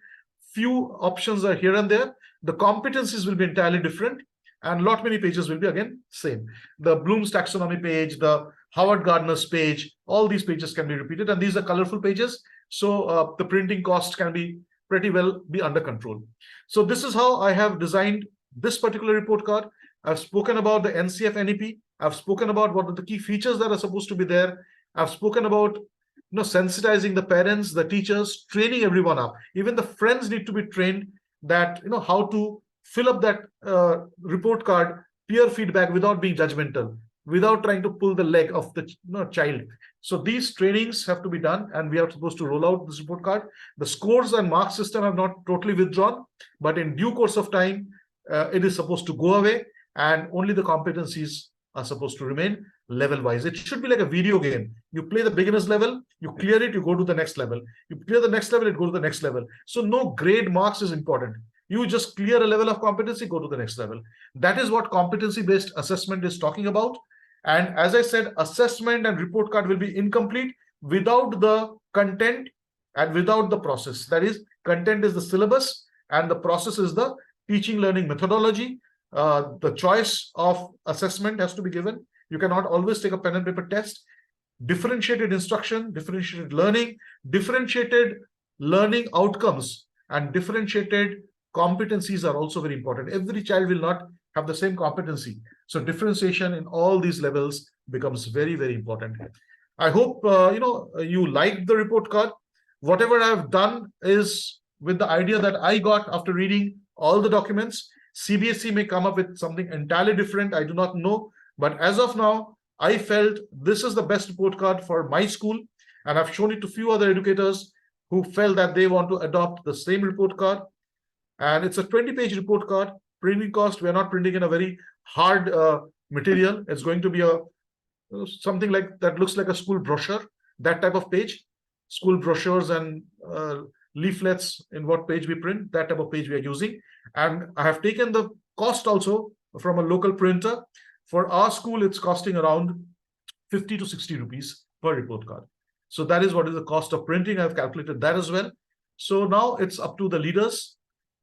few options are here and there. The competencies will be entirely different. And lot many pages will be again same. The Bloom's taxonomy page, the Howard Gardner's page, all these pages can be repeated, and these are colorful pages. So the printing cost can be pretty well be under control. So this is how I have designed this particular report card. I've spoken about the NCF NEP. I've spoken about what are the key features that are supposed to be there. I've spoken about sensitizing the parents, the teachers, training everyone up. Even the friends need to be trained that how to fill up that report card, peer feedback without being judgmental, without trying to pull the leg of the child. So these trainings have to be done, and we are supposed to roll out this report card. The scores and mark system have not totally withdrawn, but in due course of time, it is supposed to go away, and only the competencies are supposed to remain level-wise. It should be like a video game. You play the beginner's level, you clear it, you go to the next level. You clear the next level, it goes to the next level. So no grade marks is important. You just clear a level of competency, go to the next level. That is what competency-based assessment is talking about. And as I said, assessment and report card will be incomplete without the content and without the process. That is, content is the syllabus and the process is the teaching learning methodology. The choice of assessment has to be given. You cannot always take a pen and paper test. Differentiated instruction, differentiated learning outcomes, and differentiated competencies are also very important. Every child will not have the same competency. So differentiation in all these levels becomes very, very important. I hope you liked the report card. Whatever I've done is with the idea that I got after reading all the documents. CBSE may come up with something entirely different. I do not know. But as of now, I felt this is the best report card for my school. And I've shown it to a few other educators who felt that they want to adopt the same report card. And it's a 20-page report card. Printing cost, we're not printing in a very hard material. It's going to be something like that looks like a school brochure, that type of page. School brochures and leaflets in what page we print, that type of page we are using. And I have taken the cost also from a local printer. For our school, it's costing around 50 to 60 rupees per report card. So that is what is the cost of printing. I've calculated that as well. So now it's up to the leaders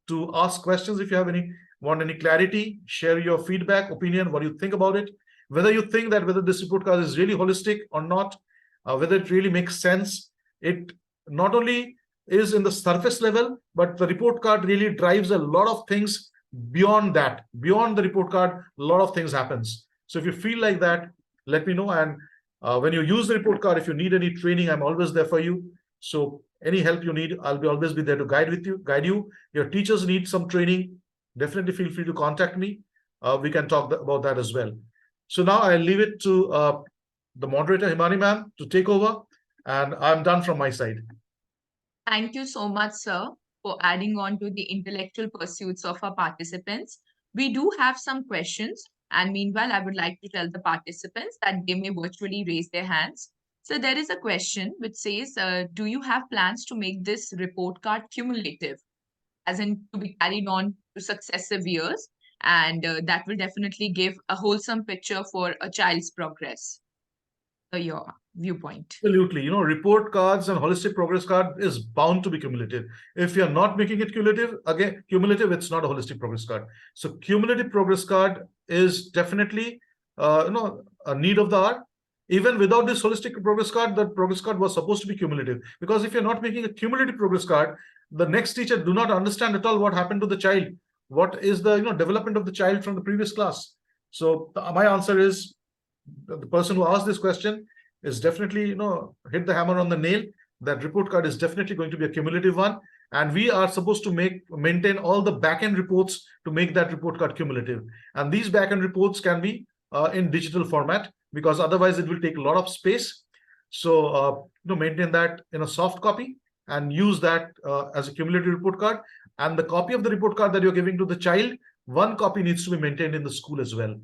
to ask questions. If you want any clarity, share your feedback, opinion, what you think about it, whether you think that whether this report card is really holistic or not, whether it really makes sense. It not only is in the surface level, but the report card really drives a lot of things beyond that. Beyond the report card, a lot of things happens. So if you feel like that, let me know. And when you use the report card, if you need any training, I'm always there for you. So any help you need, I'll always be there to guide you. Your teachers need some training, definitely feel free to contact me. We can talk about that as well. So now I leave it to the moderator, Himani ma'am, to take over, and I'm done from my side. Thank you so much, sir, for adding on to the intellectual pursuits of our participants. We do have some questions, and meanwhile, I would like to tell the participants that they may virtually raise their hands. So there is a question which says, do you have plans to make this report card cumulative, as in to be carried on to successive years? And that will definitely give a wholesome picture for a child's progress. Your viewpoint. Absolutely. You know, report cards and holistic progress card is bound to be cumulative. If you're not making it cumulative, it's not a holistic progress card. So cumulative progress card is definitely, a need of the hour. Even without this holistic progress card, the progress card was supposed to be cumulative. Because if you're not making a cumulative progress card, the next teacher do not understand at all what happened to the child. What is the development of the child from the previous class? So my answer is, the person who asked this question is definitely hit the hammer on the nail. That report card is definitely going to be a cumulative one, and we are supposed to maintain all the back-end reports to make that report card cumulative. And these back-end reports can be in digital format, because otherwise it will take a lot of space. So maintain that in a soft copy and use that as a cumulative report card. And the copy of the report card that you're giving to the child, one copy needs to be maintained in the school as well.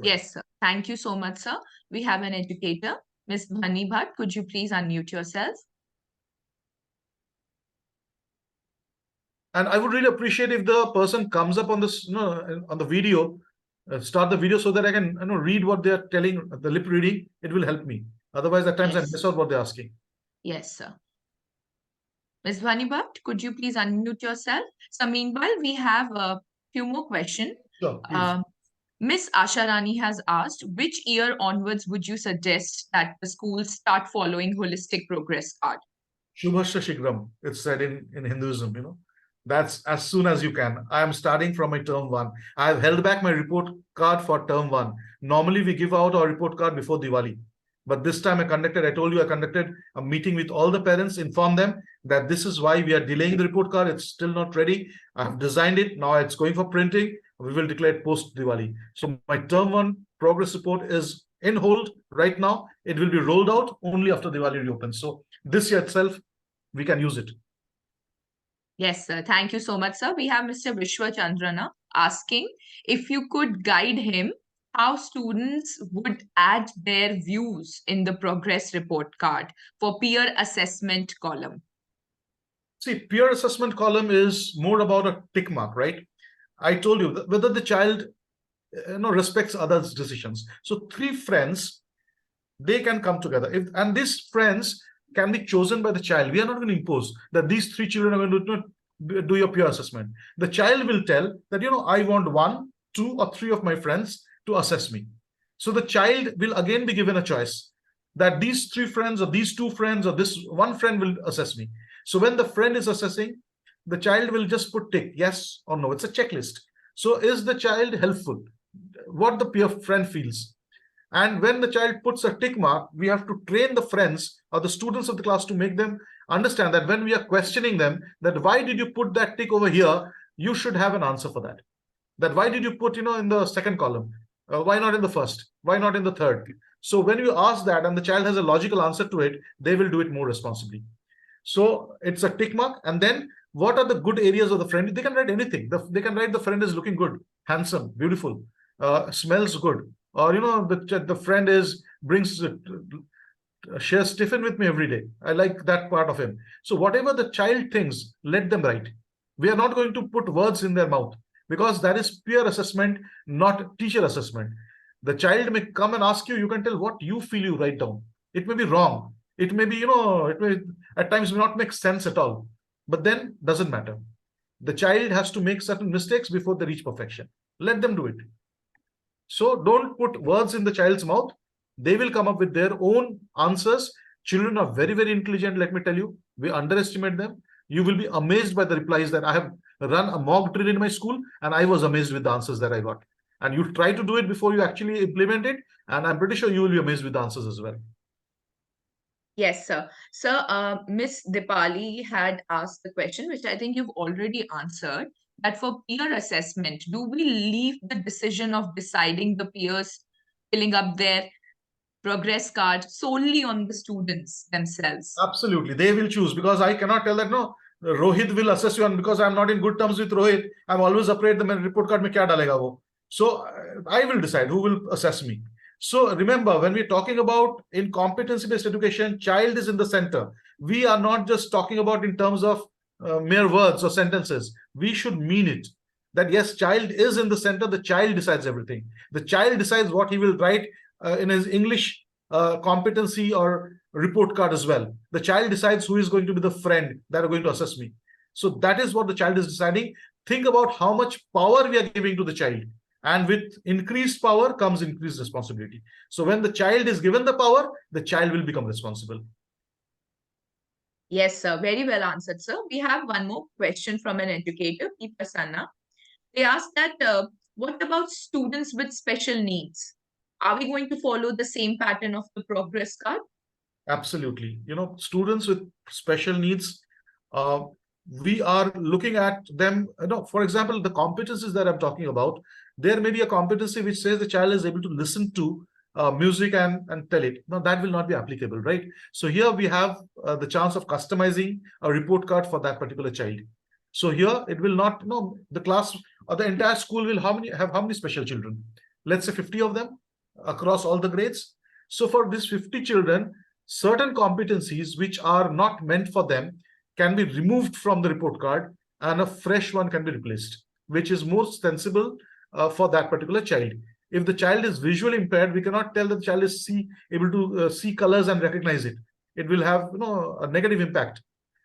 Yes, sir. Thank you so much, sir. We have an educator, Ms. Bhani Bhatt. Could you please unmute yourself? And I would really appreciate if the person comes up on this, on the video, start the video so that I can, read what they are telling, the lip reading. It will help me. Otherwise, at times I Yes. miss out what they're asking. Yes, sir. Ms. Bhani Bhatt, could you please unmute yourself? So meanwhile, we have a few more questions. Sure, please. Miss Asha Rani has asked, which year onwards would you suggest that the schools start following holistic progress card? Shubhasya Shigram, it's said in Hinduism, That's as soon as you can. I am starting from my term 1. I have held back my report card for term 1. Normally, we give out our report card before Diwali. But this time I conducted a meeting with all the parents, informed them that this is why we are delaying the report card. It's still not ready. I've designed it. Now it's going for printing. We will declare it post Diwali. So my term 1 progress report is in hold right now. It will be rolled out only after Diwali reopens. So this year itself, we can use it. Yes, sir. Thank you so much, sir. We have Mr. Vishwa Chandrana asking if you could guide him how students would add their views in the progress report card for peer assessment column. See, peer assessment column is more about a tick mark, right? I told you that whether the child respects others' decisions. So 3 friends, they can come together. And these friends can be chosen by the child. We are not going to impose that these 3 children are going to do your peer assessment. The child will tell that, I want 1, 2, or 3 of my friends to assess me. So the child will again be given a choice that these 3 friends or these 2 friends or this 1 friend will assess me. So when the friend is assessing, the child will just put tick, yes or no. It's a checklist. So is the child helpful? What the peer friend feels. And when the child puts a tick mark, we have to train the friends or the students of the class to make them understand that when we are questioning them, that why did you put that tick over here? You should have an answer for that. That why did you put, in the second column? Why not in the first? Why not in the third? So when you ask that and the child has a logical answer to it, they will do it more responsibly. So it's a tick mark. And then what are the good areas of the friend? They can write anything. They can write the friend is looking good, handsome, beautiful, smells good. Or, the friend shares tiffin with me every day. I like that part of him. So whatever the child thinks, let them write. We are not going to put words in their mouth, because that is peer assessment, not teacher assessment. The child may come and ask you, you can tell what you feel, you write down. It may be wrong. It may be, it may at times may not make sense at all. But then doesn't matter. The child has to make certain mistakes before they reach perfection. Let them do it. So don't put words in the child's mouth. They will come up with their own answers. Children are very, very intelligent, let me tell you. We underestimate them. You will be amazed by the replies that I have run a mock drill in my school, and I was amazed with the answers that I got. And you try to do it before you actually implement it, and I'm pretty sure you will be amazed with the answers as well. Yes, sir. Sir, Miss Dipali had asked the question, which I think you've already answered. that for peer assessment, do we leave the decision of deciding the peers filling up their progress card solely on the students themselves? Absolutely, they will choose, because I cannot tell that no, Rohit will assess you, and because I'm not in good terms with Rohit, I'm always afraid the report card mein kya dalega wo. So I will decide who will assess me. So remember, when we're talking about in competency-based education, child is in the center. We are not just talking about in terms of mere words or sentences. We should mean it. That yes, child is in the center. The child decides everything. The child decides what he will write in his English competency or report card as well. The child decides who is going to be the friend that are going to assess me. So that is what the child is deciding. Think about how much power we are giving to the child. And with increased power comes increased responsibility. So when the child is given the power, the child will become responsible. Yes, sir. Very well answered, sir. We have one more question from an educator, P. Prasanna. They asked that, what about students with special needs? Are we going to follow the same pattern of the progress card? Absolutely. Students with special needs, we are looking at them, for example, the competencies that I'm talking about, there may be a competency which says the child is able to listen to music and tell it. Now, that will not be applicable, right? So here we have the chance of customizing a report card for that particular child. So here it will not, the class or the entire school will have how many special children? Let's say 50 of them across all the grades. So for these 50 children, certain competencies which are not meant for them can be removed from the report card and a fresh one can be replaced, which is more sensible for that particular child. If the child is visually impaired, we cannot tell that the child is able to see colors and recognize it. It will have a negative impact.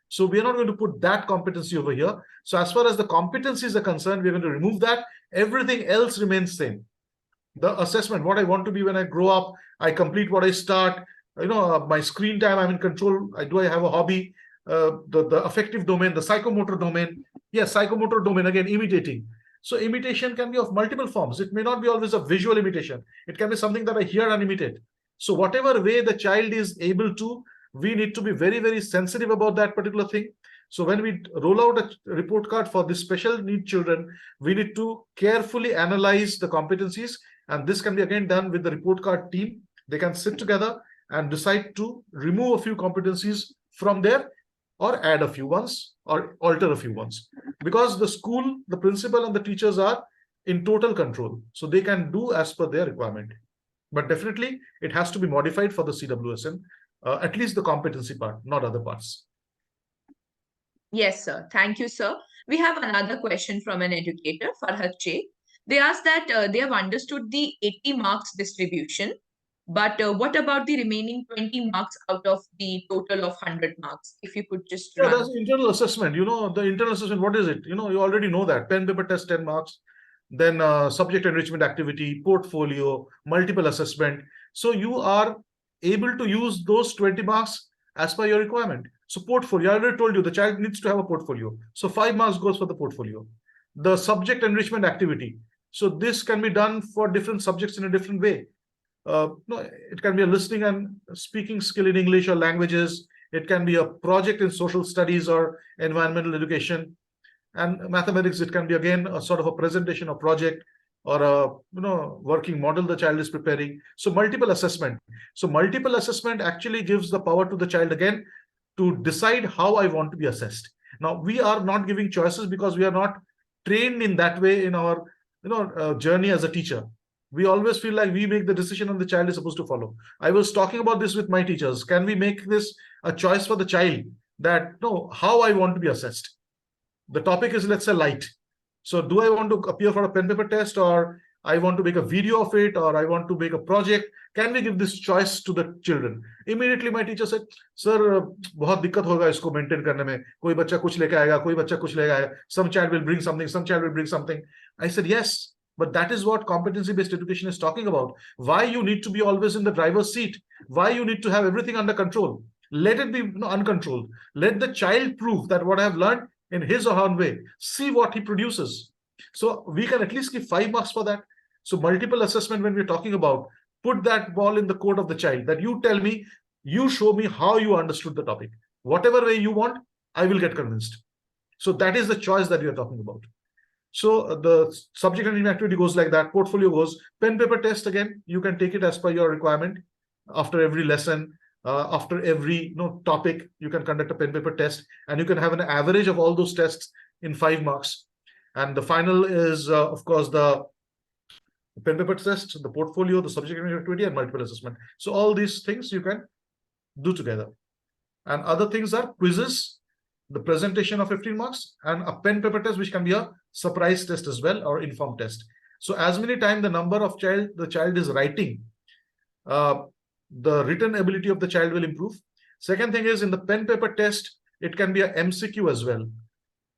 So we are not going to put that competency over here. So as far as the competencies are concerned, we're going to remove that. Everything else remains same. The assessment, what I want to be when I grow up, I complete what I start, my screen time, I'm in control. Do I have a hobby? The affective domain, the psychomotor domain. Yes, psychomotor domain, again, imitating. So imitation can be of multiple forms. It may not be always a visual imitation. It can be something that I hear and imitate. So whatever way the child is able to, we need to be very, very sensitive about that particular thing. So when we roll out a report card for the special need children, we need to carefully analyze the competencies. And this can be again done with the report card team. They can sit together and decide to remove a few competencies from there, or add a few ones, or alter a few ones. Because the school, the principal and the teachers are in total control. So they can do as per their requirement. But definitely, it has to be modified for the CWSN, at least the competency part, not other parts. Yes, sir. Thank you, sir. We have another question from an educator, Farhad Sheikh. They asked that they have understood the 80 marks distribution, but what about the remaining 20 marks out of the total of 100 marks? If you could just Yeah, run. that's internal assessment. The internal assessment, what is it? You already know that. Pen paper test, 10 marks. Then subject enrichment activity, portfolio, multiple assessment. So you are able to use those 20 marks as per your requirement. So portfolio, I already told you the child needs to have a portfolio. So 5 marks goes for the portfolio. The subject enrichment activity. So this can be done for different subjects in a different way. It can be a listening and speaking skill in English or languages. It can be a project in social studies or environmental education. And mathematics, it can be again a sort of a presentation or project or a working model the child is preparing. So multiple assessment. So multiple assessment actually gives the power to the child again to decide how I want to be assessed. Now, we are not giving choices because we are not trained in that way in our journey as a teacher. We always feel like we make the decision and the child is supposed to follow. I was talking about this with my teachers. Can we make this a choice for the child that, how I want to be assessed? The topic is, let's say, light. So do I want to appear for a pen paper test, or I want to make a video of it, or I want to make a project? Can we give this choice to the children? Immediately my teacher said, sir, बहुत दिक्कत होगा इसको maintain करने में. कोई बच्चा कुछ लेके आएगा, कोई बच्चा कुछ लेके आएगा. Some child will bring something, some child will bring something. I said, yes, but that is what competency-based education is talking about. Why you need to be always in the driver's seat? Why you need to have everything under control? Let it be uncontrolled. Let the child prove that what I have learned in his or her own way. See what he produces. So we can at least give 5 marks for that. So multiple assessment, when we're talking about, put that ball in the court of the child, that you tell me, you show me how you understood the topic. Whatever way you want, I will get convinced. So that is the choice that we are talking about. So the subject and activity goes like that. Portfolio goes. Pen paper test, again, you can take it as per your requirement. After every lesson, after every topic, you can conduct a pen paper test, and you can have an average of all those tests in 5 marks. And the final is, of course, the pen paper test, the portfolio, the subject and activity, and multiple assessment. So all these things you can do together. And other things are quizzes, the presentation of 15 marks, and a pen paper test, which can be a surprise test as well, or informed test. So as many times the number of the child is writing, the written ability of the child will improve. Second thing is, in the pen paper test, it can be a MCQ as well.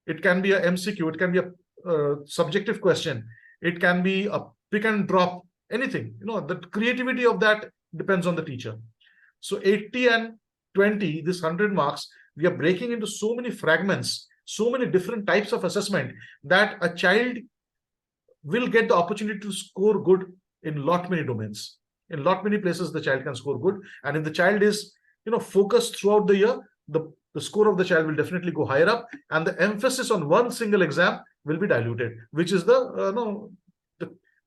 It can be a MCQ, it can be a subjective question, it can be a pick and drop, anything. The creativity of that depends on the teacher. So 80 and 20, this 100 marks, we are breaking into so many fragments, so many different types of assessment, that a child will get the opportunity to score good in lot many domains. In lot many places, the child can score good. And if the child is focused throughout the year, the score of the child will definitely go higher up, and the emphasis on one single exam will be diluted, which is the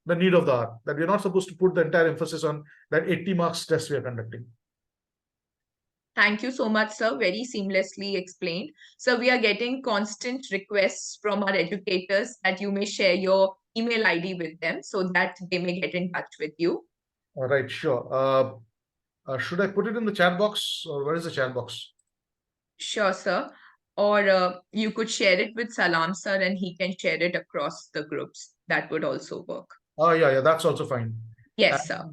need of the hour, that we're not supposed to put the entire emphasis on that 80 marks test we are conducting. Thank you so much, sir. Very seamlessly explained. So we are getting constant requests from our educators that you may share your email ID with them so that they may get in touch with you. All right, sure. Should I put it in the chat box, or where is the chat box? Sure, sir. Or you could share it with Salam, sir, and he can share it across the groups. That would also work. Oh, yeah, that's also fine. Yes, sir.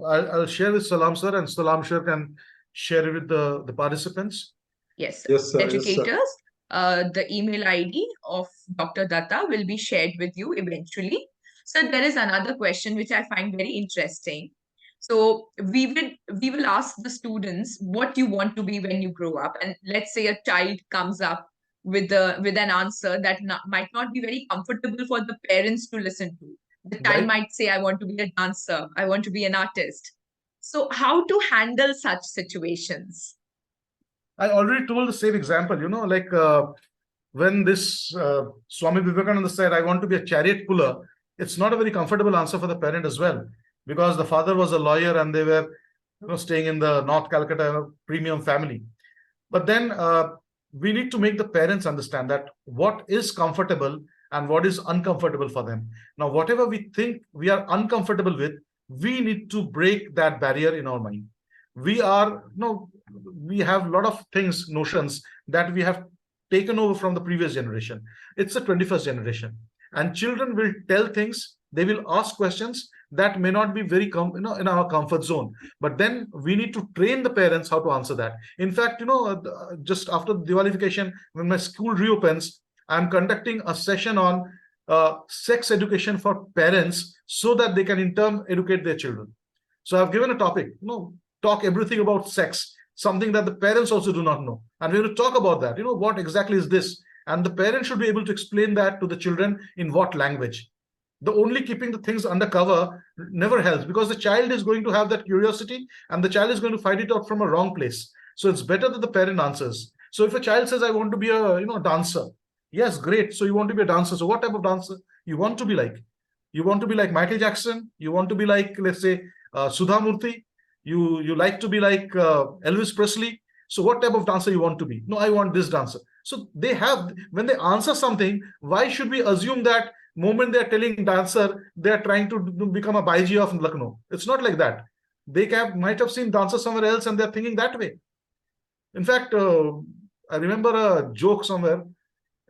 I'll share with Salam, sir, and Salam, sir, can share it with the participants. Yes, sir. Yes, sir. Educators, the email ID of Dr. Datta will be shared with you eventually. So there is another question which I find very interesting. So we will ask the students what you want to be when you grow up, and let's say a child comes up with an answer that might not be very comfortable for the parents to listen to. The child Right. might say, "I want to be a dancer. I want to be an artist." So how to handle such situations? I already told the same example, like when this Swami Vivekananda said, "I want to be a chariot puller," it's not a very comfortable answer for the parent as well, because the father was a lawyer and they were staying in the North Calcutta premium family. But then we need to make the parents understand that what is comfortable and what is uncomfortable for them. Now, whatever we think we are uncomfortable with, we need to break that barrier in our mind. We have a lot of things, notions that we have taken over from the previous generation. It's the 21st generation, and children will tell things, they will ask questions that may not be very in our comfort zone, but then we need to train the parents how to answer that. In fact, just after the Diwali vacation, when my school reopens, I'm conducting a session on sex education for parents, so that they can in turn educate their children. So I've given a topic, talk everything about sex, something that the parents also do not know, and we're going to talk about that. What exactly is this, and the parents should be able to explain that to the children in what language. The only keeping the things undercover never helps, because the child is going to have that curiosity, and the child is going to find it out from a wrong place. So it's better that the parent answers. So if a child says, "I want to be a dancer," yes, great. So you want to be a dancer. So what type of dancer you want to be like? You want to be like Michael Jackson? You want to be like, let's say, Sudha Murthy? You like to be like Elvis Presley? So what type of dancer you want to be? No, I want this dancer. So when they answer something, why should we assume that moment they're telling dancer, they're trying to become a Baiji of Lucknow? It's not like that. They might have seen dancer somewhere else and they're thinking that way. In fact, I remember a joke somewhere.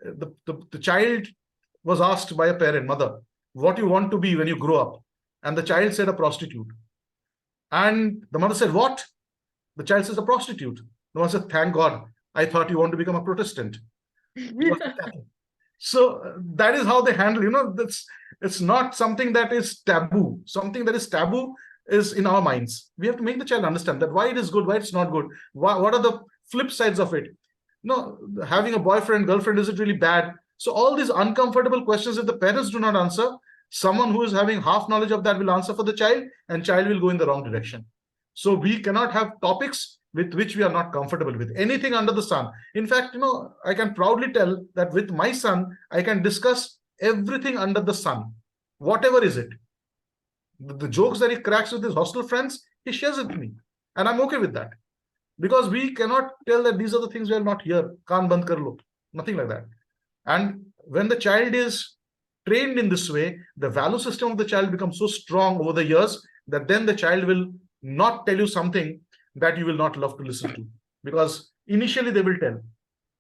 The child was asked by a parent, mother, "What you want to be when you grow up?" And the child said, "A prostitute." And the mother said, "What?" The child says, "A prostitute." The mother said, "Thank God, I thought you want to become a Protestant." So that is how they handle, it's not something that is taboo. Something that is taboo is in our minds. We have to make the child understand that why it is good, why it's not good. What are the flip sides of it? Having a boyfriend, girlfriend, is it really bad? So all these uncomfortable questions, if the parents do not answer, someone who is having half knowledge of that will answer for the child, and child will go in the wrong direction. So we cannot have topics with which we are not comfortable with. Anything under the sun. In fact, I can proudly tell that with my son, I can discuss everything under the sun, whatever is it. The jokes that he cracks with his hostel friends, he shares with me. And I'm okay with that. Because we cannot tell that these are the things we are not here. Kaan band kar lo. Nothing like that. And when the child is trained in this way, the value system of the child becomes so strong over the years that then the child will not tell you something that you will not love to listen to. Because initially they will tell.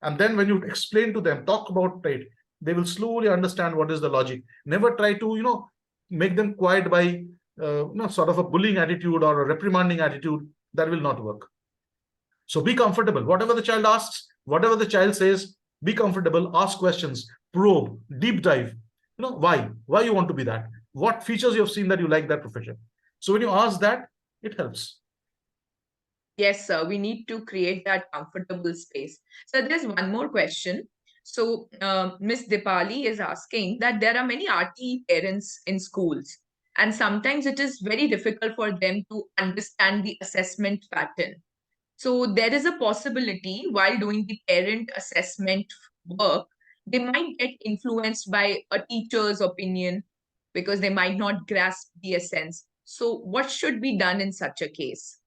And then when you explain to them, talk about it, they will slowly understand what is the logic. Never try to, make them quiet by, sort of a bullying attitude or a reprimanding attitude. That will not work. So be comfortable. Whatever the child asks, whatever the child says, be comfortable, ask questions, probe, deep dive. Why? Why you want to be that? What features you have seen that you like that profession? So when you ask that, it helps. Yes, sir. We need to create that comfortable space. So there's one more question. So Miss Dipali is asking that there are many RTE parents in schools, and sometimes it is very difficult for them to understand the assessment pattern. So there is a possibility while doing the parent assessment work, they might get influenced by a teacher's opinion because they might not grasp the essence. So what should be done in such a case?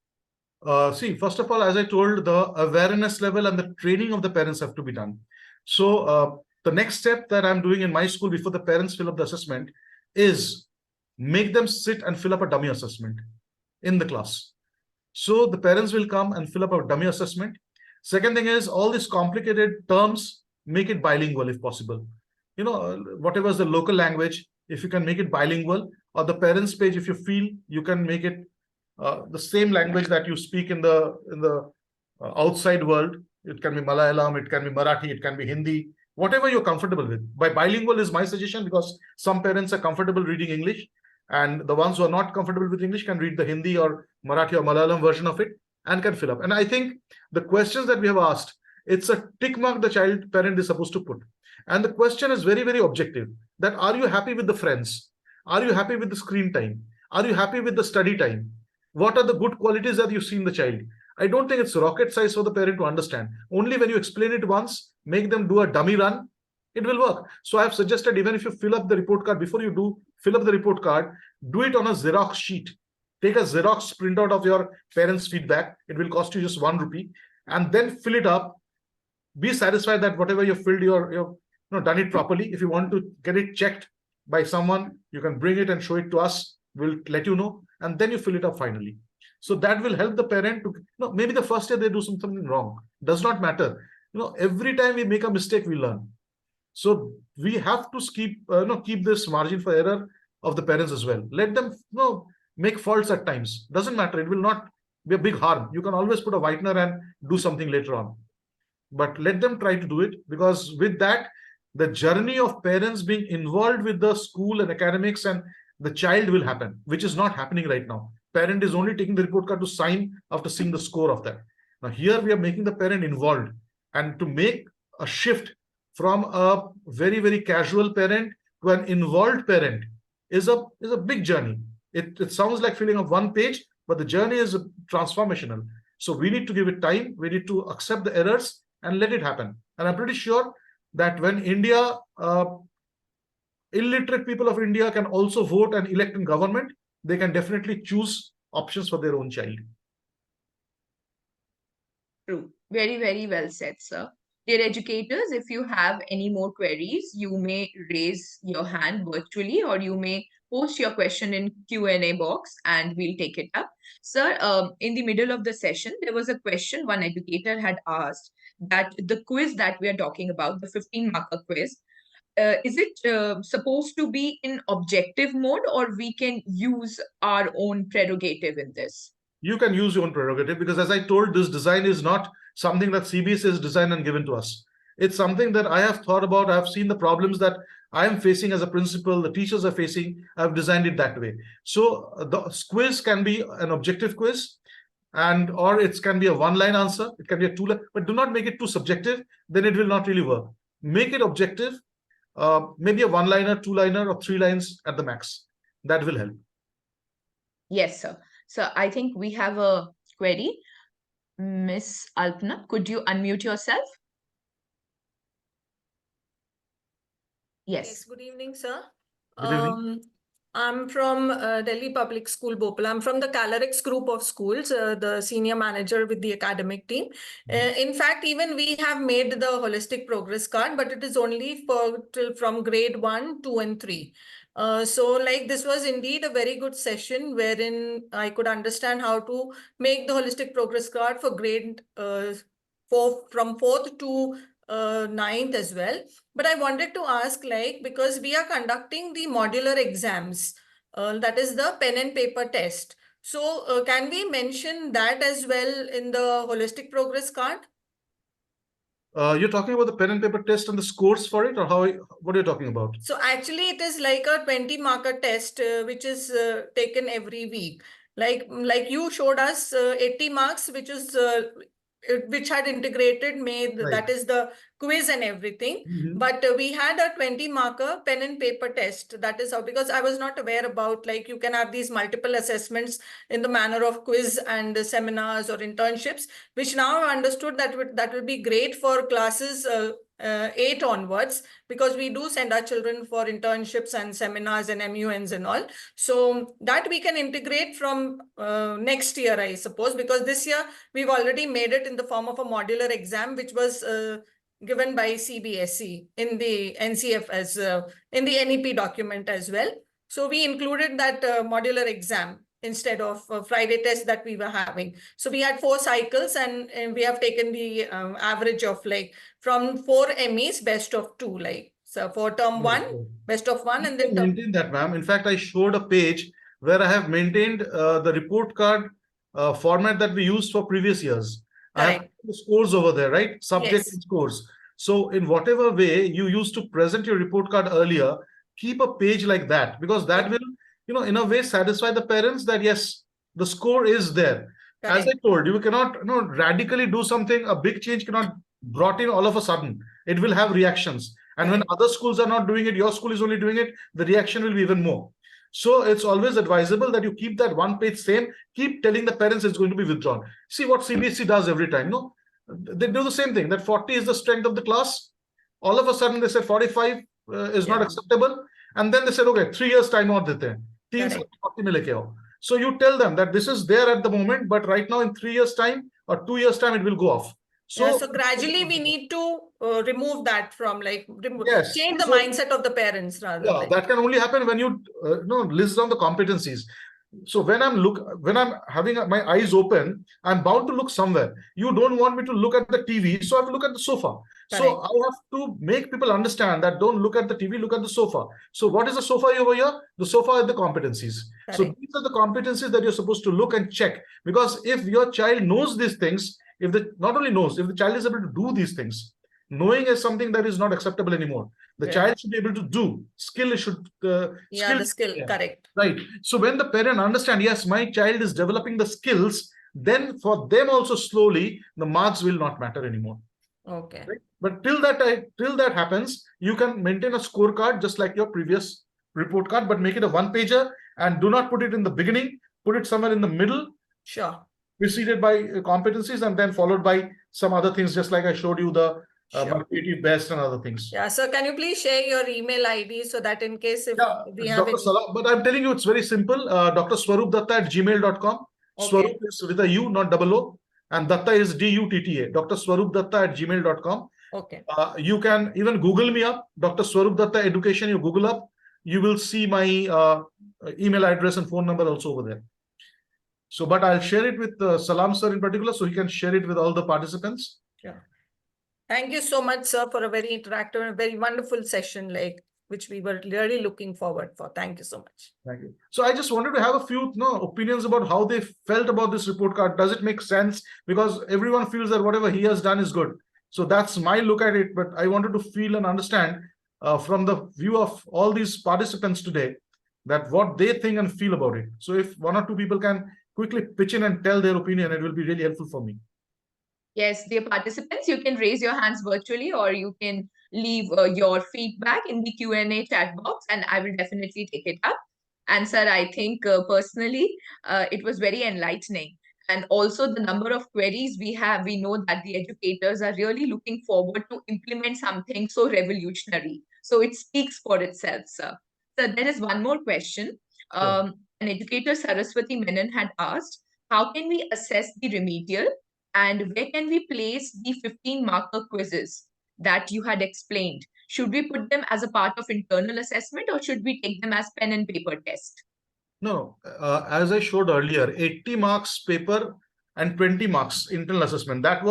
See, first of all, as I told, the awareness level and the training of the parents have to be done. So the next step that I'm doing in my school before the parents fill up the assessment is make them sit and fill up a dummy assessment in the class. So the parents will come and fill up a dummy assessment. Second thing is all these complicated terms, make it bilingual if possible. Whatever is the local language, if you can make it bilingual, or the parents page, if you feel you can make it the same language that you speak in the outside world. It can be Malayalam, it can be Marathi, it can be Hindi, whatever you're comfortable with. By bilingual is my suggestion, because some parents are comfortable reading English, and the ones who are not comfortable with English can read the Hindi or Marathi or Malayalam version of it and can fill up. And I think the questions that we have asked, it's a tick mark the child parent is supposed to put. And the question is very, very objective. That are you happy with the friends? Are you happy with the screen time? Are you happy with the study time? What are the good qualities that you see in the child? I don't think it's rocket science for the parent to understand. Only when you explain it once, make them do a dummy run, it will work. So I have suggested, even if you fill up the report card, before you do fill up the report card, do it on a Xerox sheet. Take a Xerox printout of your parents' feedback. It will cost you just ₹1, and then fill it up. Be satisfied that whatever you filled, you've done it properly. If you want to get it checked by someone, you can bring it and show it to us. We'll let you know, and then you fill it up finally. So that will help the parent to, maybe the first day they do something wrong. Does not matter. Every time we make a mistake, we learn. So we have to keep this margin for error of the parents as well. Let them make faults at times. Doesn't matter. It will not be a big harm. You can always put a whitener and do something later on. But let them try to do it, because with that, the journey of parents being involved with the school and academics and the child will happen, which is not happening right now. Parent is only taking the report card to sign after seeing the score of that. Now here we are making the parent involved, and to make a shift from a very, very casual parent to an involved parent is a big journey. It sounds like filling up one page, but the journey is transformational. So we need to give it time. We need to accept the errors and let it happen. And I'm pretty sure that when India, illiterate people of India can also vote and elect in government, they can definitely choose options for their own child. True. Very, very well said, sir. Dear educators, if you have any more queries, you may raise your hand virtually, or you may post your question in Q&A box and we'll take it up. Sir, in the middle of the session, there was a question one educator had asked, that the quiz that we are talking about, the 15-marker quiz, is it supposed to be in objective mode, or we can use our own prerogative in this? You can use your own prerogative, because as I told, this design is not something that CBSE has designed and given to us. It's something that I have thought about. I've seen the problems that I am facing as a principal, the teachers are facing. I've designed it that way. So the quiz can be an objective quiz, or it can be a one-line answer. It can be a two-line, but do not make it too subjective. Then it will not really work. Make it objective. Maybe a one-liner, two-liner, or 3 lines at the max. That will help. Yes, sir. So I think we have a query. Miss Alpna, could you unmute yourself? Yes. Good evening, sir. Good evening. I'm from Delhi Public School, Bhopal. I'm from the Calarix group of schools, the senior manager with the academic team. In fact, even we have made the holistic progress card, but it is only for from grade 1, 2, and 3. So like this was indeed a very good session wherein I could understand how to make the holistic progress card for grade 4, from 4th to 9th as well. But I wanted to ask, like, because we are conducting the modular exams, that is the pen and paper test. So can we mention that as well in the holistic progress card? You're talking about the pen and paper test and the scores for it, or what are you talking about? So actually it is like a 20 marker test, which is taken every week. Like you showed us 80 marks, which had integrated made, Right. that is the quiz and everything. Mhm. But we had a 20 marker pen and paper test. That is how, because I was not aware about, like, you can have these multiple assessments in the manner of quiz and seminars or internships, which now I've understood that would be great for classes 8 onwards, because we do send our children for internships and seminars and MUNs and all. So that we can integrate from next year, I suppose, because this year we've already made it in the form of a modular exam, which was given by CBSE in the NCF as in the NEP document as well. So we included that modular exam instead of Friday test that we were having. So we had 4 cycles, and we have taken the average of, like, from 4 MEs, best of 2, like, so for term 1, best of 1, and then term. Maintain that, ma'am. In fact, I showed a page where I have maintained the report card format that we used for previous years. I have Correct. the scores over there, right? Subject Yes. and scores. So in whatever way you used to present your report card earlier, keep a page like that, because that will, in a way satisfy the parents that yes, the score is there. As I Correct. told you, cannot radically do something. A big change cannot brought in all of a sudden. It will have reactions. And when other schools are not doing it, your school is only doing it, the reaction will be even more. So it's always advisable that you keep that one page same, keep telling the parents it's going to be withdrawn. See what CBSE does every time, no? They do the same thing, that 40 is the strength of the class. All of a sudden they said 45 is not Yeah. acceptable. And then they said, okay, 3 years time out dete hain. 3 Correct. 40 mein leke aao. So you tell them that this is there at the moment, but right now in 3 years time or 2 years time, it will go off. So gradually we need to remove that from, like, Yes. change the So- mindset of the parents rather. Yeah, like. that can only happen when you list down the competencies. So when I'm having my eyes open, I'm bound to look somewhere. You don't want me to look at the TV, so I have to look at the sofa. So Correct. I have to make people understand that don't look at the TV, look at the sofa. So what is the sofa over here? The sofa are the competencies. So Correct. these are the competencies that you're supposed to look and check. Because if your child knows these things, if the child is able to do these things, knowing is something that is not acceptable anymore. The Yeah. child should be able to do. Skill should. Yeah, the skill. Yeah. Correct. Right. So when the parent understand, yes, my child is developing the skills, then for them also slowly the marks will not matter anymore. Okay. Right? But till that happens, you can maintain a scorecard just like your previous report card, but make it a one-pager and do not put it in the beginning. Put it somewhere in the middle, Sure. preceded by competencies, and then followed by some other things, just like I showed you the Sure. creative best and other things. Yeah. So can you please share your email ID so that in case if Yeah, we have Dr. it. Salam, but I'm telling you, it's very simple. Dr. Swarup Datta at gmail.com. Okay. Swarup is with a U, not double O. And Datta is DUTTA. Dr. Swarup Datta at gmail.com. Okay. You can even Google me up, Dr. Swarup Datta Education. You Google up, you will see my email address and phone number also over there. So, but I'll share it with Salam sir in particular, so he can share it with all the participants. Sure. Thank you so much, sir, for a very interactive and very wonderful session, like, which we were really looking forward for. Thank you so much. Thank you. So I just wanted to have a few opinions about how they felt about this report card. Does it make sense? Because everyone feels that whatever he has done is good. So that's my look at it. But I wanted to feel and understand from the view of all these participants today that what they think and feel about it. So if 1 or 2 people can quickly pitch in and tell their opinion, it will be really helpful for me. Yes, dear participants, you can raise your hands virtually, or you can leave your feedback in the Q&A chat box, and I will definitely take it up. And sir, I think personally, it was very enlightening. And also the number of queries we have, we know that the educators are really looking forward to implement something so revolutionary. So it speaks for itself, sir. So there is one more question. An educator, Saraswati Menon, had asked, how can we assess the remedial and where can we place the 15 marker quizzes that you had explained? Should we put them as a part of internal assessment or should we take them as pen and paper test? No, as I showed earlier, 80 marks paper and 20 marks internal assessment. That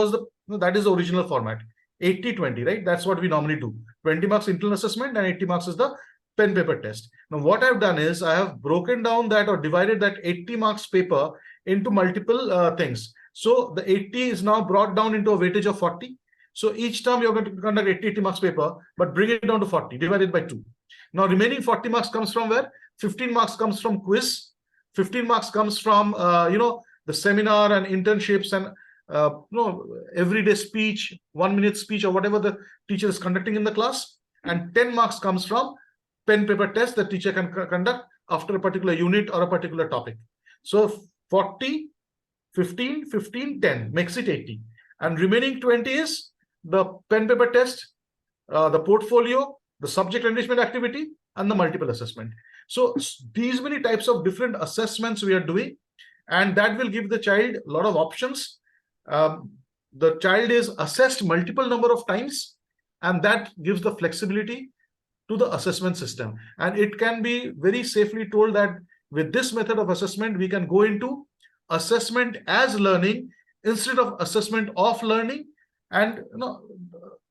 is the original format. 80-20, right? That's what we normally do. 20 marks internal assessment and 80 marks is the pen paper test. Now, what I've done is I have broken down that or divided that 80 marks paper into multiple things. So the 80 is now brought down into a weightage of 40. So each term you're going to conduct 80 marks paper, but bring it down to 40, divided by 2. Now, remaining 40 marks comes from where? 15 marks comes from quiz. 15 marks comes from, the seminar and internships and, everyday speech, 1 minute speech or whatever the teacher is conducting in the class. And 10 marks comes from pen paper test the teacher can conduct after a particular unit or a particular topic. So 40, 15, 15, 10 makes it 80. And remaining 20 is the pen paper test, the portfolio, the subject enrichment activity, and the multiple assessment. So these many types of different assessments we are doing, and that will give the child a lot of options. The child is assessed multiple number of times, and that gives the flexibility to the assessment system. And it can be very safely told that with this method of assessment, we can go into assessment as learning instead of assessment of learning. And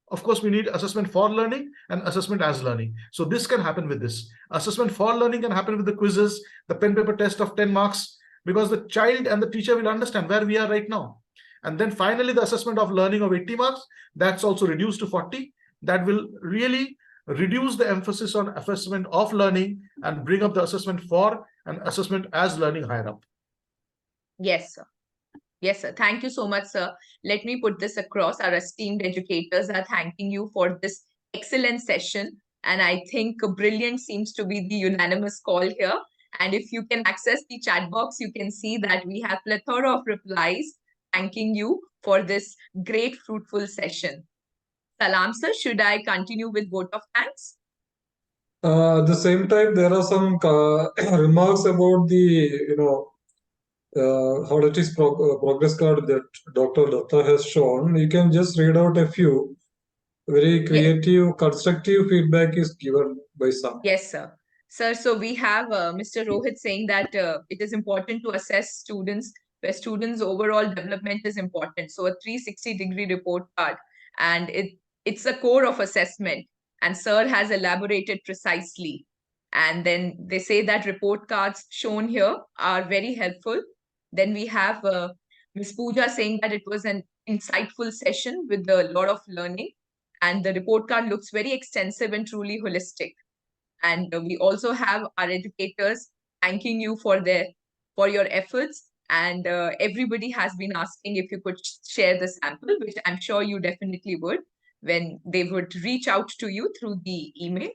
of course, we need assessment for learning and assessment as learning. So this can happen with this. Assessment for learning can happen with the quizzes, the pen paper test of 10 marks, because the child and the teacher will understand where we are right now. And then finally, the assessment of learning of 80 marks, that's also reduced to 40. That will really reduce the emphasis on assessment of learning and bring up the assessment for and assessment as learning higher up. Yes, sir. Yes, sir. Thank you so much, sir. Let me put this across. Our esteemed educators are thanking you for this excellent session. And I think brilliant seems to be the unanimous call here. And if you can access the chat box, you can see that we have plethora of replies thanking you for this great, fruitful session. Salam, sir. Should I continue with vote of thanks? At the same time, there are some remarks about the Holistics progress card that Dr. Datta has shown. You can just read out a few. Very creative, constructive feedback is given by some. Yes, sir. Sir, so we have Mr. Rohit saying that it is important to assess students where students' overall development is important. So a 360-degree report card, and it's a core of assessment. And sir has elaborated precisely. And then they say that report cards shown here are very helpful. Then we have Ms. Pooja saying that it was an insightful session with a lot of learning. And the report card looks very extensive and truly holistic. And we also have our educators thanking you for your efforts. And everybody has been asking if you could share the sample, which I'm sure you definitely would when they would reach out to you through the email.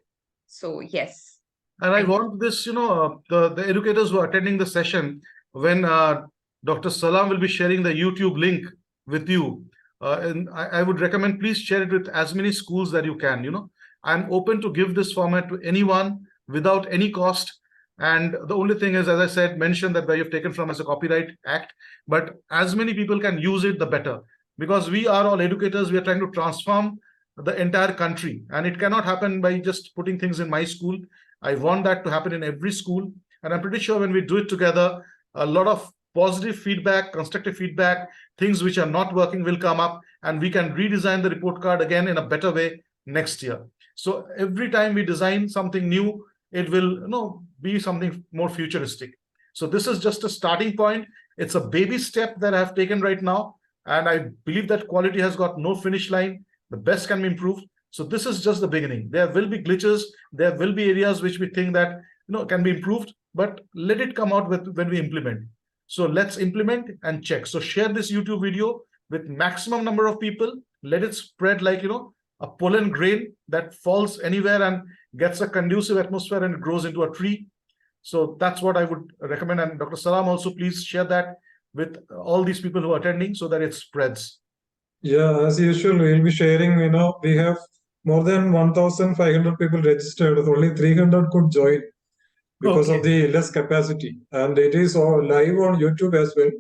So yes. And I want this, the educators who are attending the session, when Dr. Salam will be sharing the YouTube link with you, and I would recommend please share it with as many schools that you can. I'm open to give this format to anyone without any cost. And the only thing is, as I said, mention that where you've taken from as a copyright act, but as many people can use it, the better. Because we are all educators, we are trying to transform the entire country. And it cannot happen by just putting things in my school. I want that to happen in every school. And I'm pretty sure when we do it together, a lot of positive feedback, constructive feedback, things which are not working will come up, and we can redesign the report card again in a better way next year. So every time we design something new, it will be something more futuristic. So this is just a starting point. It's a baby step that I have taken right now. And I believe that quality has got no finish line. The best can be improved. So this is just the beginning. There will be glitches. There will be areas which we think that can be improved, but let it come out when we implement. So let's implement and check. So share this YouTube video with maximum number of people. Let it spread like a pollen grain that falls anywhere and gets a conducive atmosphere and grows into a tree. So that's what I would recommend. And Dr. Salam, also please share that with all these people who are attending so that it spreads. Yeah, as usual, we'll be sharing, we have more than 1,500 people registered. Only 300 could join because of the less capacity, and it is all live on YouTube as well.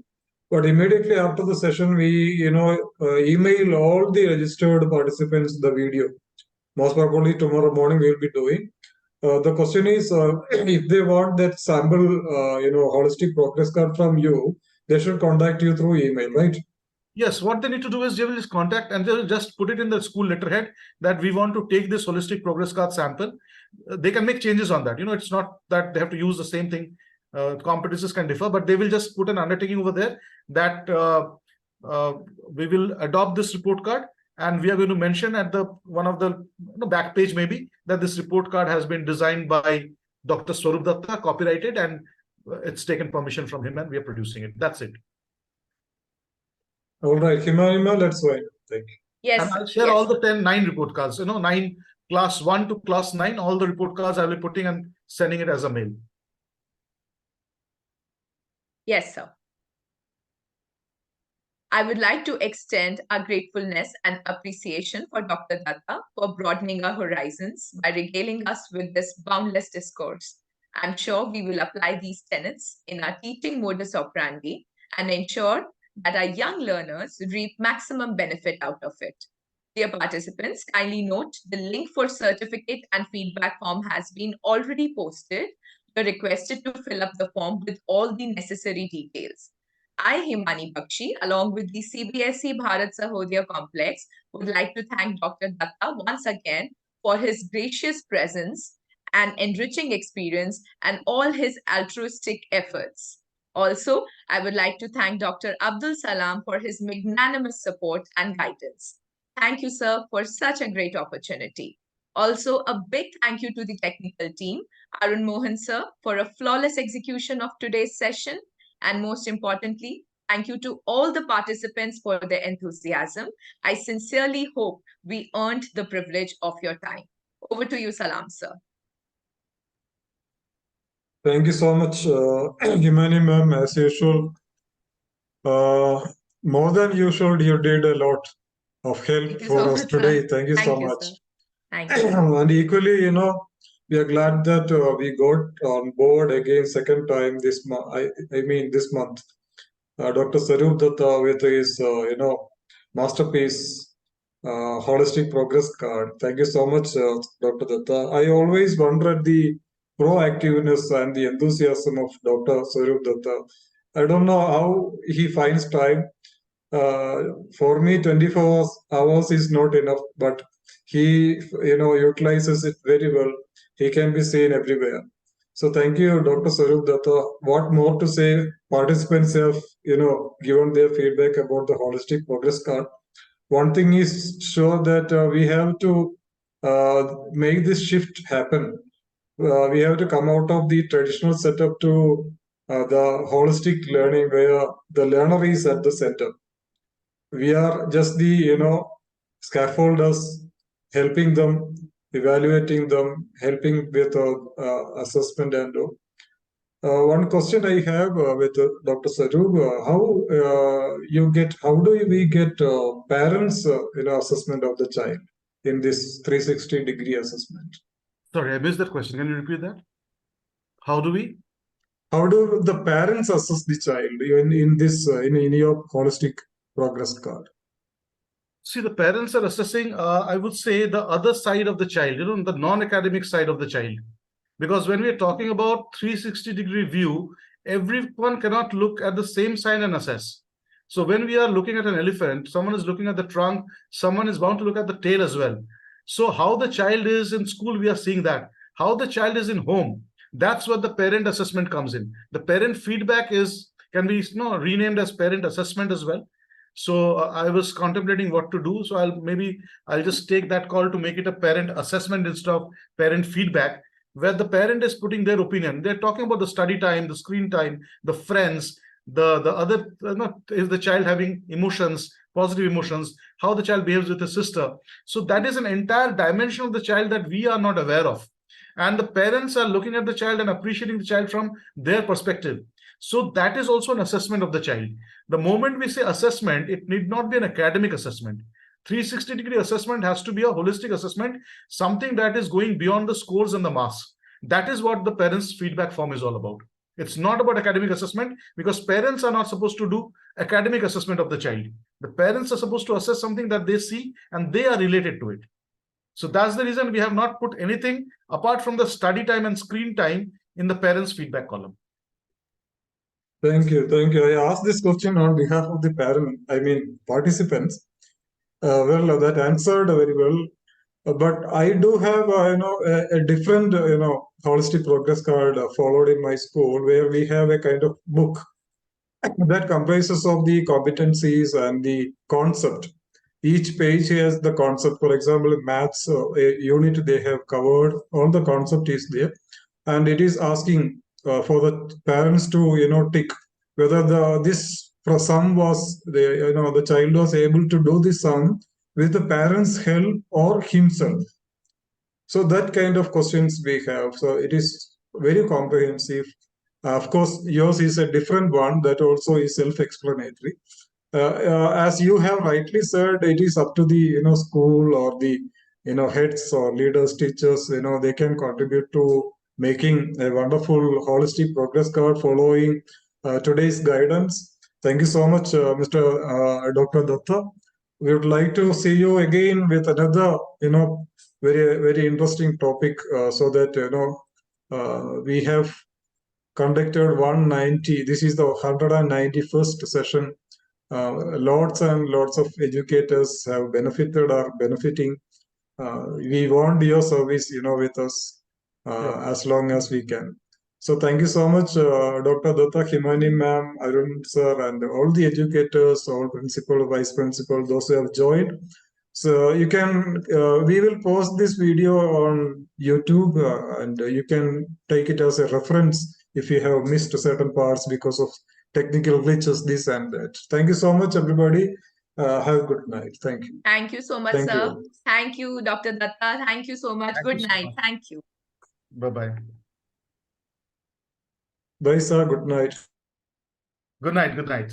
But immediately after the session, we email all the registered participants the video. Most probably tomorrow morning we will be doing. The question is, if they want that sample, holistic progress card from you, they should contact you through email, right? Yes, what they need to do is they will just contact and they will just put it in the school letterhead that we want to take this holistic progress card sample. They can make changes on that. It's not that they have to use the same thing. Competencies can differ, but they will just put an undertaking over there that we will adopt this report card, and we are going to mention at the one of the back page maybe that this report card has been designed by Dr. Swarup Datta, copyrighted, and it's taken permission from him and we are producing it. That's it. All right, Himanima, let's wait. Thank you. Yes. And I'll share yes. all the 9 report cards, 9 class 1 to class 9, all the report cards I'll be putting and sending it as a mail. Yes, sir. I would like to extend our gratefulness and appreciation for Dr. Datta for broadening our horizons by regaling us with this boundless discourse. I'm sure we will apply these tenets in our teaching modus operandi and ensure that our young learners reap maximum benefit out of it. Dear participants, kindly note the link for certificate and feedback form has been already posted. You're requested to fill up the form with all the necessary details. I, Himani Bakshi, along with the CBSE Bharat Sahodaya Complex, would like to thank Dr. Datta once again for his gracious presence and enriching experience and all his altruistic efforts. Also, I would like to thank Dr. Abdul Salam for his magnanimous support and guidance. Thank you, sir, for such a great opportunity. Also, a big thank you to the technical team, Arun Mohan sir, for a flawless execution of today's session. And most importantly, thank you to all the participants for their enthusiasm. I sincerely hope we earned the privilege of your time. Over to you, Salam, sir. Thank you so much, Himani ma'am, as usual. More than usual, you did a lot of help for so us much, today. sir. Thank you so Thank you, much. sir. Thank you. And equally, we are glad that we got on board again second time this month. I mean this month, Dr. Swarup Datta with his masterpiece, holistic progress card. Thank you so much, Dr. Datta. I always wondered the proactiveness and the enthusiasm of Dr. Swarup Datta. I don't know how he finds time. For me, 24 hours is not enough, but he utilizes it very well. He can be seen everywhere. So thank you, Dr. Swarup Datta. What more to say? Participants have given their feedback about the holistic progress card. One thing is sure that we have to make this shift happen. We have to come out of the traditional setup to the holistic learning where the learner is at the center. We are just the scaffolders, helping them, evaluating them, helping with assessment and all. One question I have with Dr. Swarup, how do we get parents assessment of the child in this 360-degree assessment? Sorry, I missed that question. Can you repeat that? How do the parents assess the child in this in your holistic progress card? See, the parents are assessing, I would say, the other side of the child, the non-academic side of the child. Because when we're talking about 360-degree view, everyone cannot look at the same side and assess. So when we are looking at an elephant, someone is looking at the trunk, someone is bound to look at the tail as well. So how the child is in school, we are seeing that. How the child is in home, that's what the parent assessment comes in. The parent feedback can be renamed as parent assessment as well. So I was contemplating what to do. So I'll just take that call to make it a parent assessment instead of parent feedback, where the parent is putting their opinion. They're talking about the study time, the screen time, the friends, the other, is the child having emotions, positive emotions, how the child behaves with his sister. So that is an entire dimension of the child that we are not aware of. And the parents are looking at the child and appreciating the child from their perspective. So that is also an assessment of the child. The moment we say assessment, it need not be an academic assessment. 360-degree assessment has to be a holistic assessment, something that is going beyond the scores and the marks. That is what the parents' feedback form is all about. It's not about academic assessment, because parents are not supposed to do academic assessment of the child. The parents are supposed to assess something that they see and they are related to it. So that's the reason we have not put anything apart from the study time and screen time in the parents' feedback column. Thank you. Thank you. I asked this question on behalf of the participants. Well, that answered very well. But I do have, a different, holistic progress card followed in my school, where we have a kind of book that comprises of the competencies and the concept. Each page has the concept. For example, maths a unit they have covered, all the concept is there, and it is asking for the parents to tick whether this sum was the child was able to do the sum with the parents' help or himself. So that kind of questions we have. So it is very comprehensive. Of course, yours is a different one that also is self-explanatory. As you have rightly said, it is up to the school or the heads or leaders, teachers. They can contribute to making a wonderful holistic progress card following today's guidance. Thank you so much, Mr. Dr. Datta. We would like to see you again with another very very interesting topic, so that we have conducted 190. This is the 191st session. Lots and lots of educators have benefited or benefiting. We want your service, with us as long as we can. So thank you so much, Dr. Datta, Himani ma'am, Arun sir, and all the educators, all principal, vice principal, those who have joined. So you can, we will post this video on YouTube, and you can take it as a reference if you have missed certain parts because of technical glitches, this and that. Thank you so much, everybody. Have a good night. Thank you. Thank you so much, Thank sir. you. Thank you, Dr. Datta. Thank you so much. Thank Good you so night. much. Thank you. Bye-bye. Bye, sir. Good night. Good night. Good night.